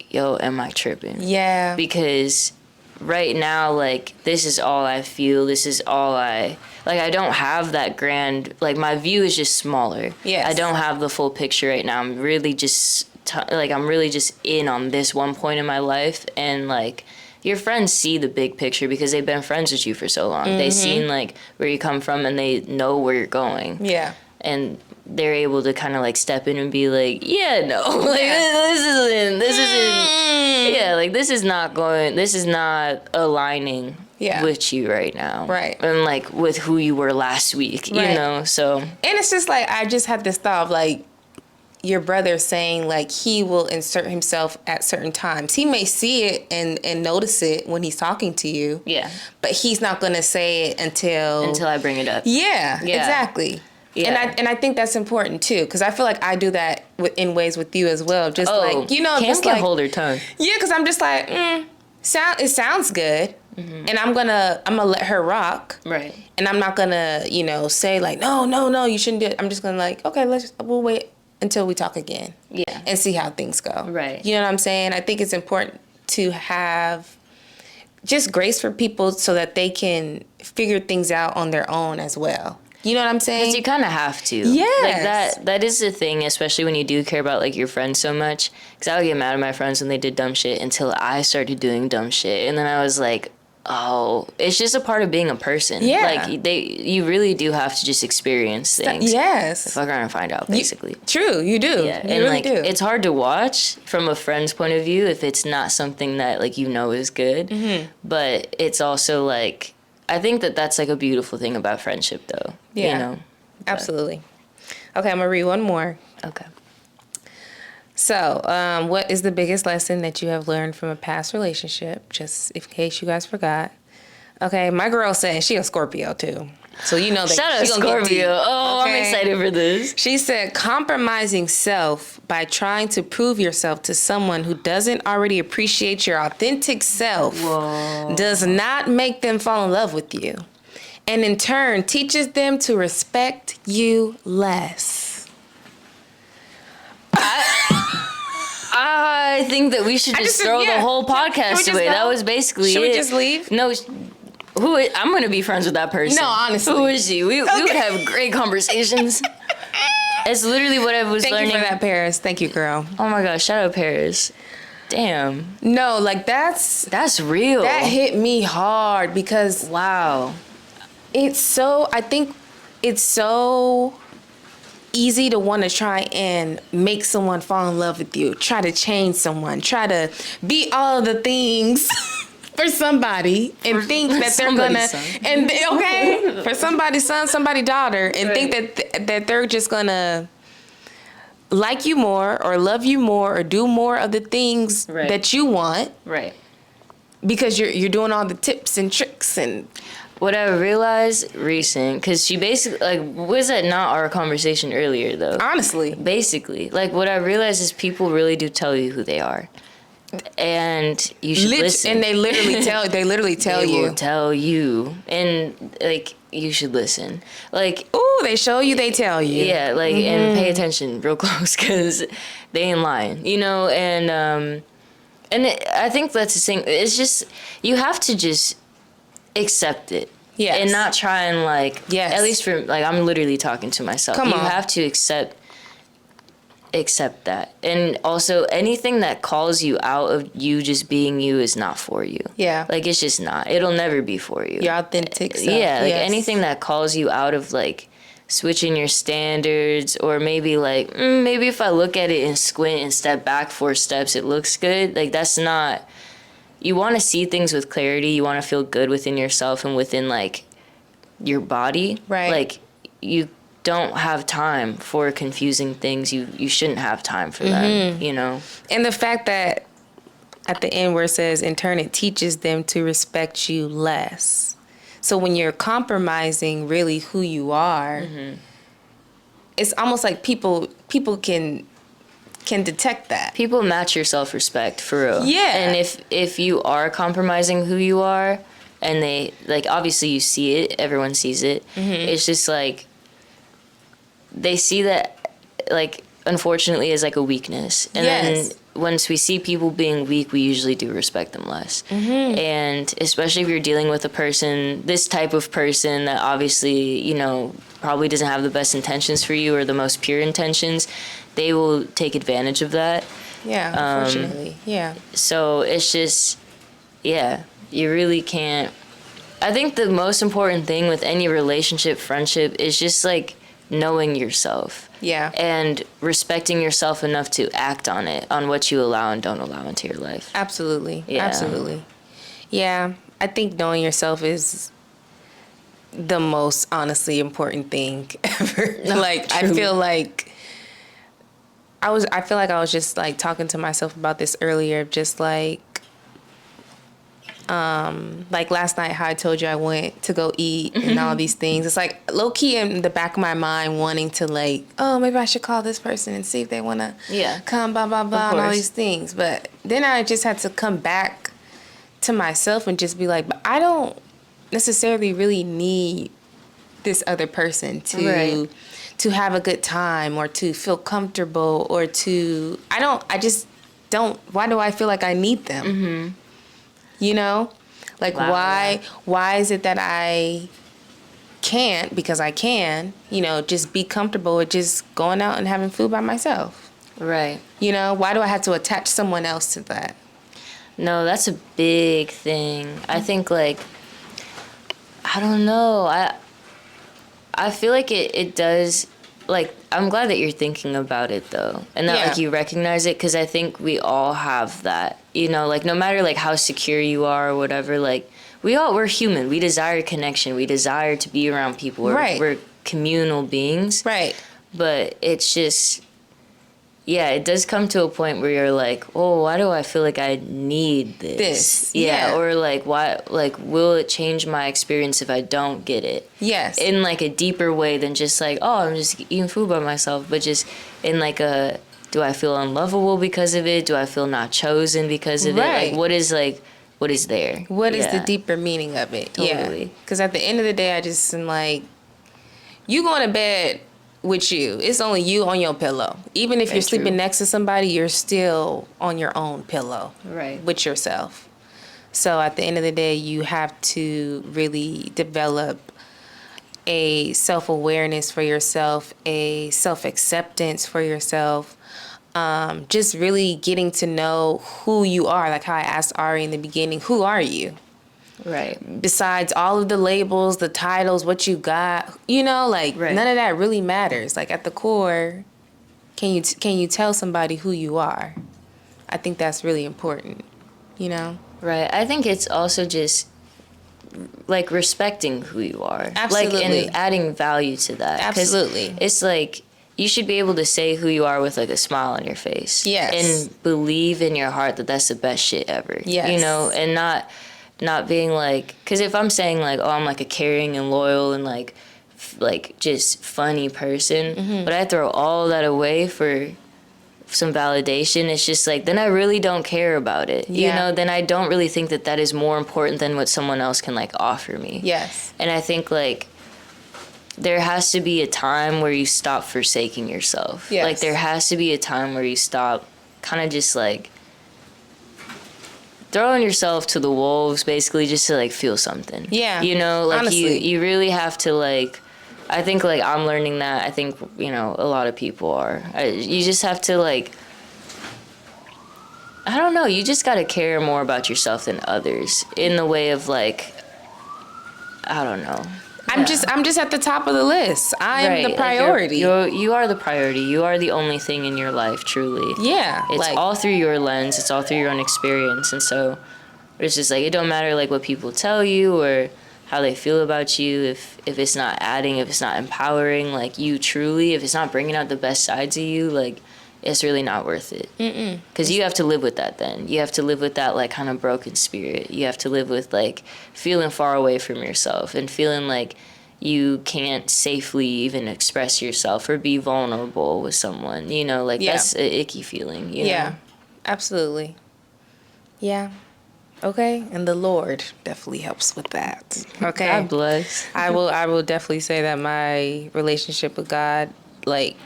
yo, am I tripping? Yeah. Because right now, like, this is all I feel. This is all I don't have that grand, like, my view is just smaller. Yes. I don't have the full picture right now. I'm really just, I'm really just in on this one point in my life. And, like, your friends see the big picture because they've been friends with you for so long. They've seen, like, where you come from, and they know where you're going. Yeah. And they're able to kind of like step in and be like, yeah, no, like this isn't, yeah, like this is not aligning with you right now. Right. And like with who you were last week, you know, so. And it's just like, I just had this thought of like, your brother saying like he will insert himself at certain times. He may see it and notice it when he's talking to you. Yeah. But he's not going to say it until I bring it up. Yeah, exactly. Yeah. And I think that's important too, because I feel like I do that in ways with you as well. Just like, you know, Cam just can like, hold her tongue. Yeah, because I'm just like, it sounds good, and I'm gonna let her rock, Right. and I'm not gonna, you know, say like, no, you shouldn't do it. I'm just gonna like, okay, we'll wait until we talk again, and see how things go. Right. You know what I'm saying? I think it's important to have just grace for people so that they can figure things out on their own as well. You know what I'm saying? Because you kind of have to. Yes. Like that is the thing, especially when you do care about like your friends so much. Because I would get mad at my friends when they did dumb shit until I started doing dumb shit. And then I was like, oh, it's just a part of being a person. Yeah. Like you really do have to just experience things. Yes. Fuck around and find out, basically. True, you do. Yeah. You And really like, do. it's hard to watch from a friend's point of view if it's not something that like you know is good. Mm-hmm. But it's also like, I think that that's like a beautiful thing about friendship, though. Yeah. You know? Absolutely. Okay, I'm gonna read one more. Okay. So, what is the biggest lesson that you have learned from a past relationship? Just in case you guys forgot. Okay, my girl said she a Scorpio too. So you know that Shout out she gonna get deep. Scorpio. Oh, Okay? I'm excited for this. She said compromising self by trying to prove yourself to someone who doesn't already appreciate your authentic self does not make them fall in love with you. And in turn teaches them to respect you less. I think that we should just throw the whole podcast away. That was basically Should it. we just leave? No, I'm going to be friends with that person. No, honestly. Who is she? We would have great conversations. It's literally what I was learning. Thank you for that, Paris. Thank you, girl. Oh my gosh, shout out Paris. Damn. No, like that's real. That hit me hard because wow. I think it's so easy to want to try and make someone fall in love with you, try to change someone, try to be all of the things for somebody and think that they're gonna for somebody's son, somebody's daughter, and think that they're just gonna like you more or love you more or do more of the things that you want, right? Because you're doing all the tips and tricks. And what I realized recent, because she basically, like, was that not our conversation earlier, though? Honestly. Basically. Like, what I realized is people really do tell you who they are. And you should listen. And they literally tell you. They will tell you. And, like, you should listen. Like, ooh, they show you, they tell you. Yeah, like, and pay attention real close, because they ain't lying, you know? And I think that's the thing. It's just, you have to just accept it. Yes. And not try and like, at least for, like, I'm literally talking to myself. You have to accept that. And also, anything that calls you out of you just being you is not for you. Yeah. Like, it's just not. It'll never be for you. Your authentic self. Yeah, like anything that calls you out of like switching your standards, or maybe like, maybe if I look at it and squint and step back 4 steps, it looks good. Like, that's not, you want to see things with clarity. You want to feel good within yourself and within like your body. Right. Like, you don't have time for confusing things. You shouldn't have time for them, you know? And the fact that at the end where it says, in turn, it teaches them to respect you less. So when you're compromising really who you are, it's almost like people can detect that. People match your self-respect, for real. Yeah. And if you are compromising who you are, and they, like, obviously you see it, everyone sees it, it's just like, they see that, like, unfortunately, as like a weakness. And then once we see people being weak, we usually do respect them less. And especially if you're dealing with a person, this type of person that obviously, you know, probably doesn't have the best intentions for you or the most pure intentions, they will take advantage of that. Yeah, unfortunately. Yeah. So it's just, you really can't. I think the most important thing with any relationship, friendship, is just like knowing yourself. Yeah. And respecting yourself enough to act on it, on what you allow and don't allow into your life. Absolutely. Yeah. Absolutely. Yeah. I think knowing yourself is the most honestly important thing ever. Like, truly. I feel like I was just like talking to myself about this earlier, just like Like last night, how I told you I went to go eat and all these things. It's like low key in the back of my mind wanting to like, oh, maybe I should call this person and see if they want to come, blah, blah, blah, and all these things. But then I just had to come back to myself and just be like, but I don't necessarily really need this other person to have a good time or to feel comfortable or to, I just don't, why do I feel like I need them? Mm-hmm. You know, like why is it that I can't, because I can, you know, just be comfortable with just going out and having food by myself? Right. You know, why do I have to attach someone else to that? No, that's a big thing. I think like, I don't know. I feel like it does, like, I'm glad that you're thinking about it though. And that like you recognize it, because I think we all have that, you know, like no matter like how secure you are or whatever, like we're human. We desire connection. We desire to be around people. We're communal beings. Right. But it's just, yeah, it does come to a point where you're like, oh, why do I feel like I need this? Yeah. Or like, why, like, will it change my experience if I don't get it? Yes. In like a deeper way than just like, oh, I'm just eating food by myself, but just in like a, do I feel unlovable because of it? Do I feel not chosen because of it? Like, what is there? What is the deeper meaning of it? Totally. Yeah. Because at the end of the day, I just am like, you going to bed with you. It's only you on your pillow. Even if you're sleeping next to somebody, you're still on your own pillow. Right. With yourself. So at the end of the day, you have to really develop a self-awareness for yourself, a self-acceptance for yourself. Just really getting to know who you are. Like how I asked Ari in the beginning, who are you? Right. Besides all of the labels, the titles, what you got, you know, like none of that really matters. Like at the core, can you tell somebody who you are? I think that's really important, you know? Right. I think it's also just like respecting who you are. Absolutely. Like and adding value to that. Absolutely. It's like you should be able to say who you are with like a smile on your face. Yes. And believe in your heart that that's the best shit ever. Yes. You know, and not being like, because if I'm saying like, oh, I'm like a caring and loyal and like just funny person, but I throw all that away for some validation, it's just like, then I really don't care about it. You know, then I don't really think that that is more important than what someone else can like offer me. Yes. And I think like there has to be a time where you stop forsaking yourself. Yes. Like there has to be a time where you stop kind of just like throwing yourself to the wolves, basically, just to like feel something. Yeah. You know, like honestly. you really have to like, I think like I'm learning that. I think, you know, a lot of people are. You just have to like, I don't know, you just got to care more about yourself than others in the way of like, I don't know. I'm just at the top of the list. I am the priority. Like you are the priority. You are the only thing in your life, truly. Yeah. It's like, all through your lens. It's all through your own experience. And so it's just like, it don't matter like what people tell you or how they feel about you. If it's not adding, if it's not empowering, like you truly, if it's not bringing out the best sides of you, like it's really not worth it. Because you have to live with that then. You have to live with that like kind of broken spirit. You have to live with like feeling far away from yourself and feeling like you can't safely even express yourself or be vulnerable with someone. You know, like that's an icky feeling. You know? Absolutely. Yeah. Okay. And the Lord definitely helps with that. Okay. God bless. I will definitely say that my relationship with God, like,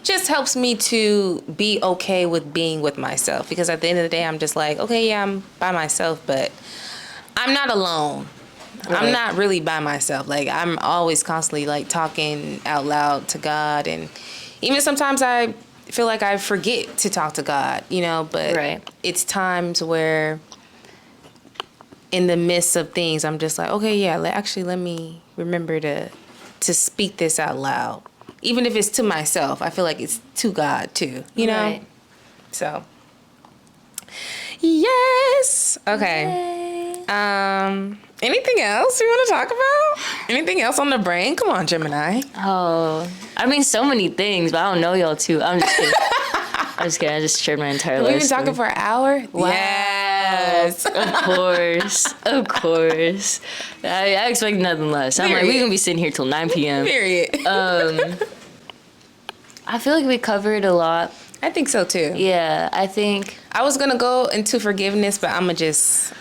just helps me to be okay with being with myself, because at the end of the day, I'm just like, okay, yeah, I'm by myself, but I'm not alone. Right. I'm not really by myself. Like, I'm always constantly like talking out loud to God, and even sometimes I feel like I forget to talk to God, you know, but it's times where in the midst of things, I'm just like, okay, yeah, let me remember to speak this out loud. Even if it's to myself, I feel like it's to God too, you know? Right. So, yes. Okay. Yay. Anything else you want to talk about? Anything else on the brain? Come on, Gemini. Oh, I mean, so many things, but I don't know y'all too. I'm just kidding. I'm just kidding. I just shared my entire life. We've been talking for an hour? Wow. Yes. Of course. I expect nothing less. I'm like, we're going to be sitting here till 9 p.m. Period. I feel like we covered a lot. I think so too. Yeah, I think I was gonna go into forgiveness, but I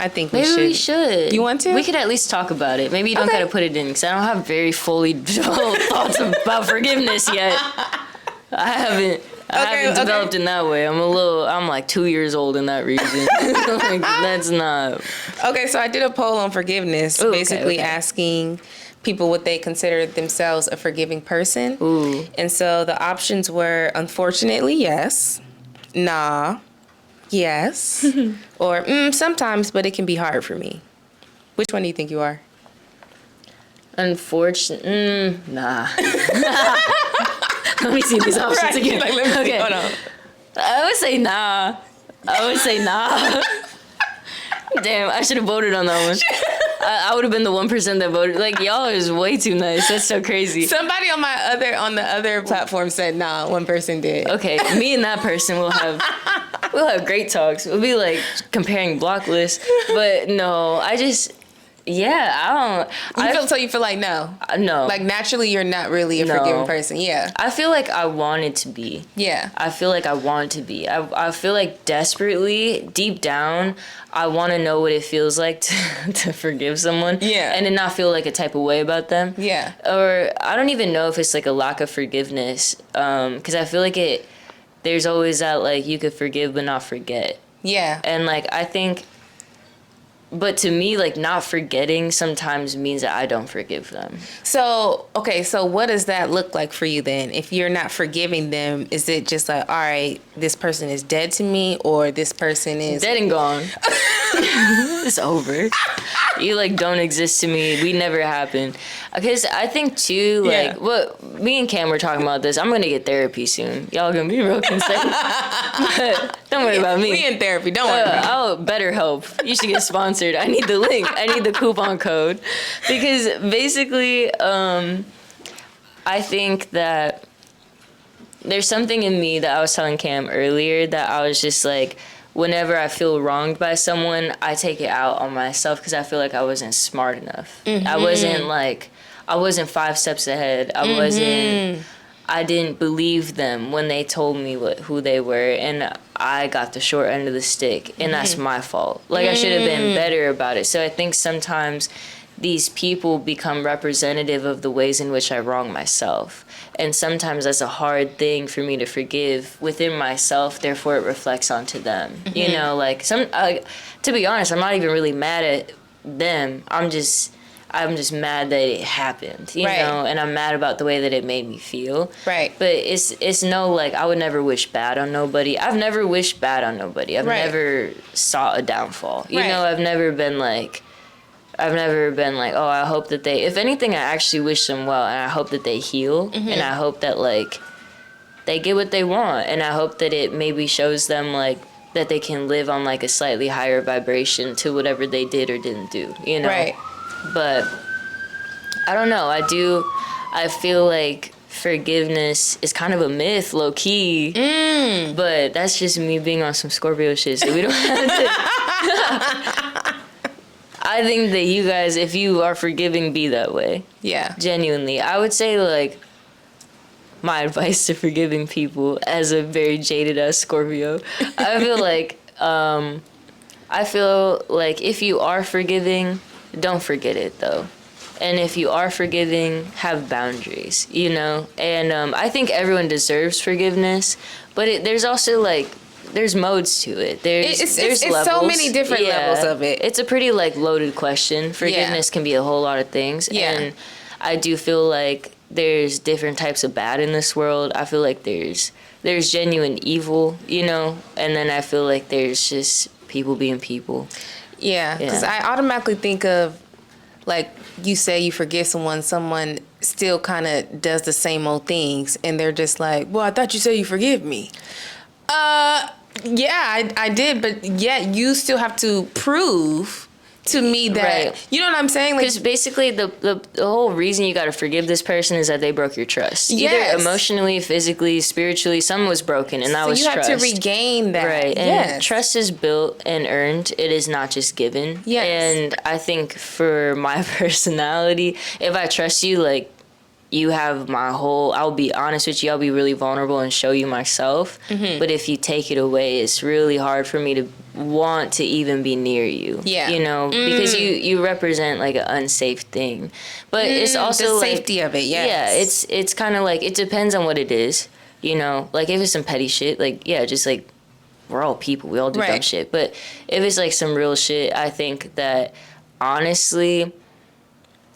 think we should. You want to? We could at least talk about it. Maybe you don't gotta put it in, because I don't have very fully developed thoughts about forgiveness yet. I haven't developed in that way. I'm like 2 years old in that region. Like, that's not. Okay, so I did a poll on forgiveness, basically asking people what they consider themselves a forgiving person. Ooh. And so the options were, unfortunately, yes, nah, yes, or sometimes, but it can be hard for me. Which one do you think you are? Unfortunately, nah. Let me see these options again. Like, let me see. Hold on. I would say nah. Damn, I should have voted on that one. I would have been the 1% that voted. Like, y'all is way too nice. That's so crazy. Somebody on the other platform said nah. One person did. Okay, me and that person will have great talks. We'll be like comparing block lists. But no, I don't. You feel like no. No. Like naturally, you're not really a forgiving person. Yeah. I feel like I wanted to be. Yeah. I feel like I want to be. I feel like desperately, deep down, I want to know what it feels like to forgive someone. Yeah. And to not feel like a type of way about them. Yeah. Or I don't even know if it's like a lack of forgiveness. Because I feel like there's always that like you could forgive but not forget. Yeah. And like I think. But to me, like, not forgetting sometimes means that I don't forgive them. So what does that look like for you then? If you're not forgiving them, is it just like, all right, this person is dead to me, or this person is... Dead and gone. It's over. You, like, don't exist to me. We never happened. Because I think, too, like, me and Cam were talking about this. I'm going to get therapy soon. Y'all going to be real concerned. But don't worry about me. We in therapy. Don't worry. Oh, BetterHelp. You should get sponsored. I need the link. I need the coupon code. Because basically, I think that there's something in me that I was telling Cam earlier that I was just like, whenever I feel wronged by someone, I take it out on myself because I feel like I wasn't smart enough. Mm-hmm. I wasn't 5 steps ahead. I didn't believe them when they told me who they were, and I got the short end of the stick, and that's my fault. Like, I should have been better about it. So I think sometimes these people become representative of the ways in which I wrong myself. And sometimes that's a hard thing for me to forgive within myself, therefore it reflects onto them. Mm-hmm. You know, like, to be honest, I'm not even really mad at them. I'm just mad that it happened, you know, and I'm mad about the way that it made me feel. Right. But it's no, like, I would never wish bad on nobody. I've never wished bad on nobody. I've never sought a downfall. You know, I've never been like, oh, I hope that if anything, I actually wish them well, and I hope that they heal, and I hope that, like, they get what they want, and I hope that it maybe shows them, like, that they can live on, like, a slightly higher vibration to whatever they did or didn't do, you know? Right. But I don't know. I feel like forgiveness is kind of a myth, low key. But that's just me being on some Scorpio shit. So we don't have to. I think that you guys, if you are forgiving, be that way. Yeah. Genuinely. I would say, like, my advice to forgiving people as a very jaded ass Scorpio, I feel like if you are forgiving, don't forget it, though. And if you are forgiving, have boundaries, you know? And I think everyone deserves forgiveness, but there's also, like, there's modes to it. There's levels. So many different levels of it. It's a pretty, like, loaded question. Forgiveness can be a whole lot of things. Yeah. And I do feel like there's different types of bad in this world. I feel like there's genuine evil, you know? And then I feel like there's just people being people. Yeah, because I automatically think of, like, you say you forgive someone still kind of does the same old things, and they're just like, well, I thought you said you forgive me. Yeah, I did, but yet you still have to prove to me that, you know what I'm saying? Because basically the whole reason you got to forgive this person is that they broke your trust. Either emotionally, physically, spiritually, something was broken, and that was trust. So you have to regain that. Right, and trust is built and earned. It is not just given. Yes. And I think for my personality, if I trust you, like, you have my whole, I'll be honest with you, I'll be really vulnerable and show you myself. But if you take it away, it's really hard for me to want to even be near you. Yeah. You know, because you represent like an unsafe thing. But it's also the safety of it, yes. Yeah, it's kind of like, it depends on what it is. You know, like if it's some petty shit, like, yeah, just like, we're all people, we all do dumb shit. But if it's like some real shit, I think that honestly,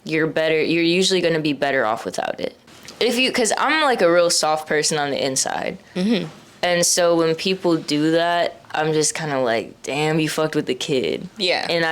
you're usually going to be better off without it. Because I'm like a real soft person on the inside. And so when people do that, I'm just kind of like, damn, you fucked with the kid. Yeah. And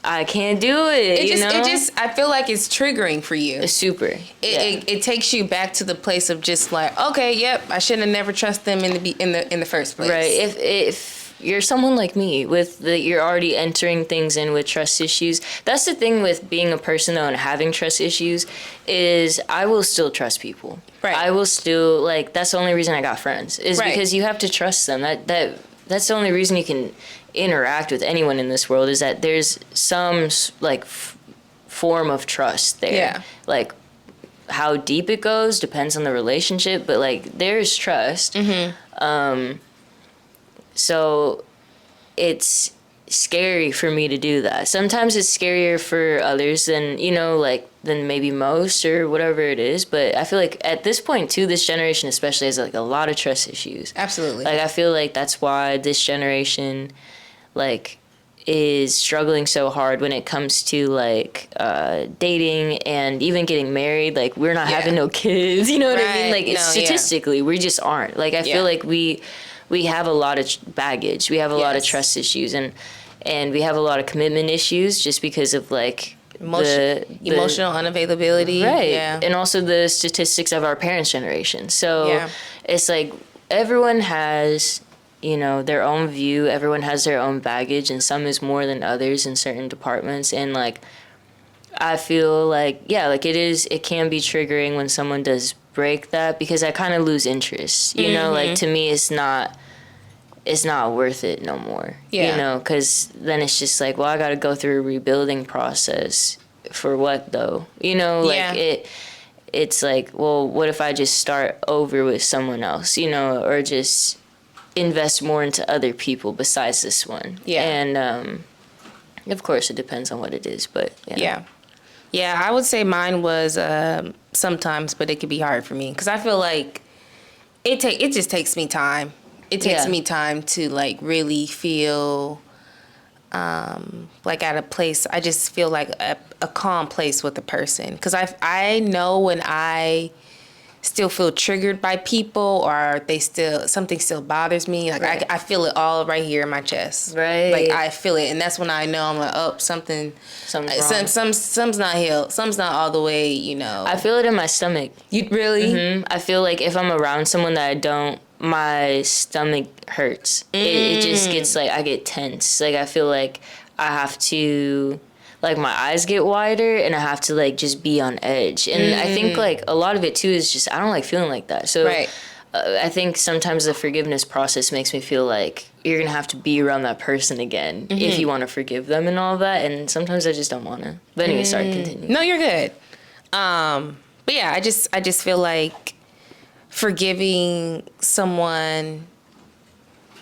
I can't do it. I feel like it's triggering for you. It's super. It takes you back to the place of just like, okay, yep, I shouldn't have never trusted them in the first place. Right. If you're someone like me you're already entering things in with trust issues. That's the thing with being a person though and having trust issues is I will still trust people. Right. I will still, like, that's the only reason I got friends is because you have to trust them. That's the only reason you can interact with anyone in this world is that there's some like form of trust there. Yeah. Like how deep it goes depends on the relationship, but like there's trust. So it's scary for me to do that. Sometimes it's scarier for others than, than maybe most or whatever it is. But I feel like at this point too, this generation especially has like a lot of trust issues. Absolutely. Like I feel like that's why this generation like is struggling so hard when it comes to like dating and even getting married. Like we're not having no kids, you know what I mean? Like statistically, we just aren't. Like I feel like we have a lot of baggage. We have a lot of trust issues and we have a lot of commitment issues just because of like emotional unavailability. Right. Yeah. And also the statistics of our parents' generation. So it's like everyone has, their own view. Everyone has their own baggage and some is more than others in certain departments. And like, I feel like, it can be triggering when someone does break that because I kind of lose interest, like to me it's not worth it no more, because then it's just like, well, I got to go through a rebuilding process for what though, it's like, well, what if I just start over with someone else, or just invest more into other people besides this one. And of course it depends on what it is, but yeah, I would say mine was sometimes, but it could be hard for me because I feel like it just takes me time. It takes me time to like really feel like at a place. I just feel like a calm place with a person because I know when I still feel triggered by people or something still bothers me. Like I feel it all right here in my chest. Right. Like I feel it, and that's when I know I'm like, oh, something's wrong. Some's not healed. Some's not all the way, I feel it in my stomach. You really? Mm-hmm. I feel like if I'm around someone that I don't, my stomach hurts. It just gets like, I get tense. Like I feel like I have to, like my eyes get wider and I have to like just be on edge. And I think like a lot of it too is just, I don't like feeling like that. So I think sometimes the forgiveness process makes me feel like you're going to have to be around that person again if you want to forgive them and all that. And sometimes I just don't want to. But anyway, sorry, continue. No, you're good. But yeah, I just feel like forgiving someone,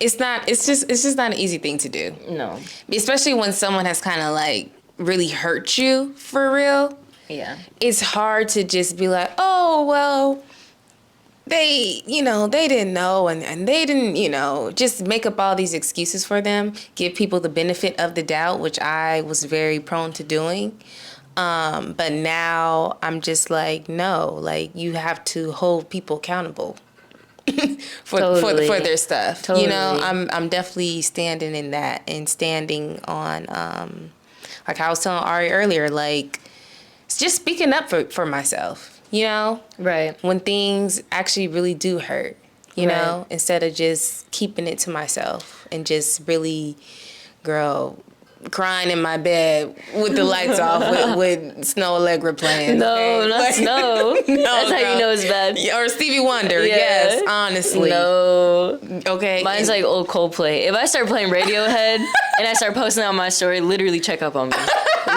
it's just not an easy thing to do. No. Especially when someone has kind of like really hurt you for real. Yeah. It's hard to just be like, oh, well, they didn't know and they didn't, just make up all these excuses for them, give people the benefit of the doubt, which I was very prone to doing. But now I'm just like, no, like you have to hold people accountable for their stuff. Totally. I'm definitely standing in that and standing on, like I was telling Ari earlier, like it's just speaking up for myself, right? When things actually really do hurt, instead of just keeping it to myself and just really, girl, crying in my bed with the lights off with Snow Allegra playing. No, not Snow. No, That's how you know it's bad. Or Stevie Wonder. Yeah. Yes, honestly. No. Okay. Mine's like old Coldplay. If I start playing Radiohead and I start posting on my story, literally check up on me.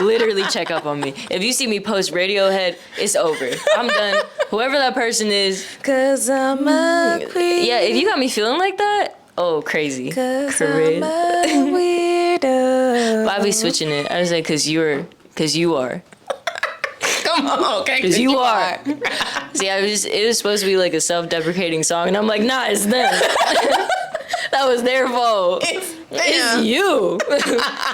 Literally check up on me. If you see me post Radiohead, it's over. I'm done. Whoever that person is. 'Cause I'm a queen. Yeah, if you got me feeling like that, oh, crazy. 'Cause Corinne. I'm a weirdo. Why be switching it? I was like, 'cause you are. Come on, okay? 'Cause you are. See, it was supposed to be like a self-deprecating song, and I'm like, nah, it's them. That was their fault. It's you.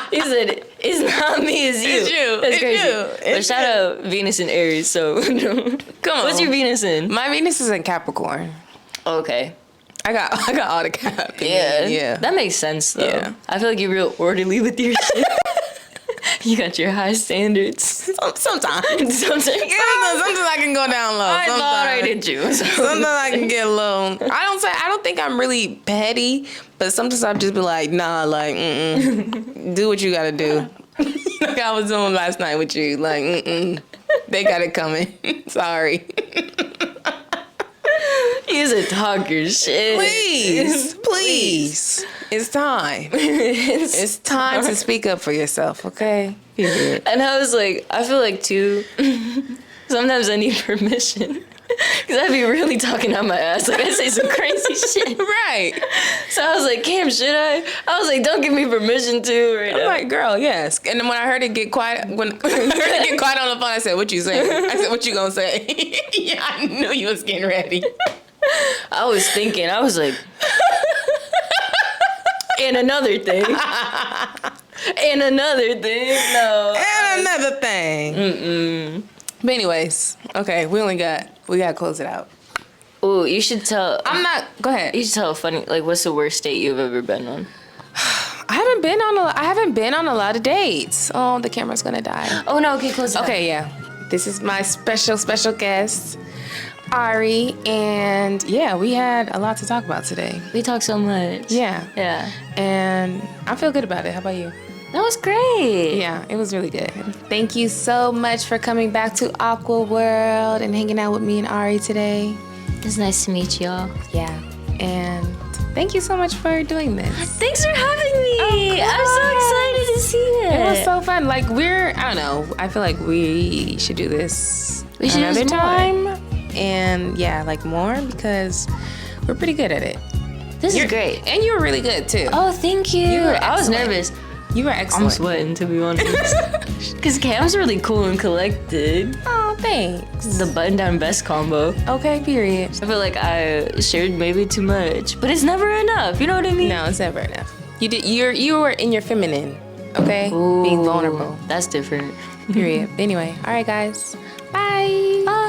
He said, it's not me, it's you. It's you. That's It's crazy. you. But It's shout out Venus and Aries, so. Come on. What's your Venus in? My Venus is in Capricorn. Okay. I got all the Cap. Yeah. That makes sense, though. Yeah. I feel like you're real orderly with your shit. You got your high standards. Sometimes. Sometimes I can go down low. I Sometimes. thought I did you. Sometimes I can get a little. I don't think I'm really petty, but sometimes I'll just be like, nah, like, do what you gotta do. Like I was doing last night with you, like, they got it coming. Sorry. He's a talker, shit. Please. It's time. It's time to speak up for yourself, okay? And I was like, I feel like too, sometimes I need permission. Because I'd be really talking out my ass. Like, I say some crazy shit. Right. So I was like, Cam, should I? I was like, don't give me permission to right now. I'm like, girl, yes. And then when I heard it get quiet, when I heard it get quiet on the phone, I said, what you saying? I said, what you gonna say? Yeah, I knew you was getting ready. I was thinking, I was like, and another thing. And another thing. No. And another thing. But anyways, okay, we gotta close it out. Ooh, you should tell. Go ahead. You should tell a funny, like, what's the worst date you've ever been on? I haven't been on a lot of dates. Oh, the camera's gonna die. Oh, no, okay, close it Okay, yeah. This is my special guest, Ari, and yeah, we had a lot to talk about today. We talk so much. Yeah. Yeah. And I feel good about it. How about you? That was great. Yeah, it was really good. Thank you so much for coming back to Aquaworld and hanging out with me and Ari today. It's nice to meet y'all. Yeah, and thank you so much for doing this. Thanks for having me. I'm so excited to see it. It was so fun. Like I don't know. I feel like we should do this another time. And yeah, like more because we're pretty good at it. This is great. And you were really good too. Oh, thank you. I was nervous. You were excellent. I'm sweating, to be honest. Because Cam's really cool and collected. Oh, thanks. The button-down vest combo. Okay, period. I feel like I shared maybe too much, but it's never enough. You know what I mean? No, it's never enough. You were in your feminine, okay? Ooh, being vulnerable. That's different. Period. Anyway, all right, guys. Bye. Bye.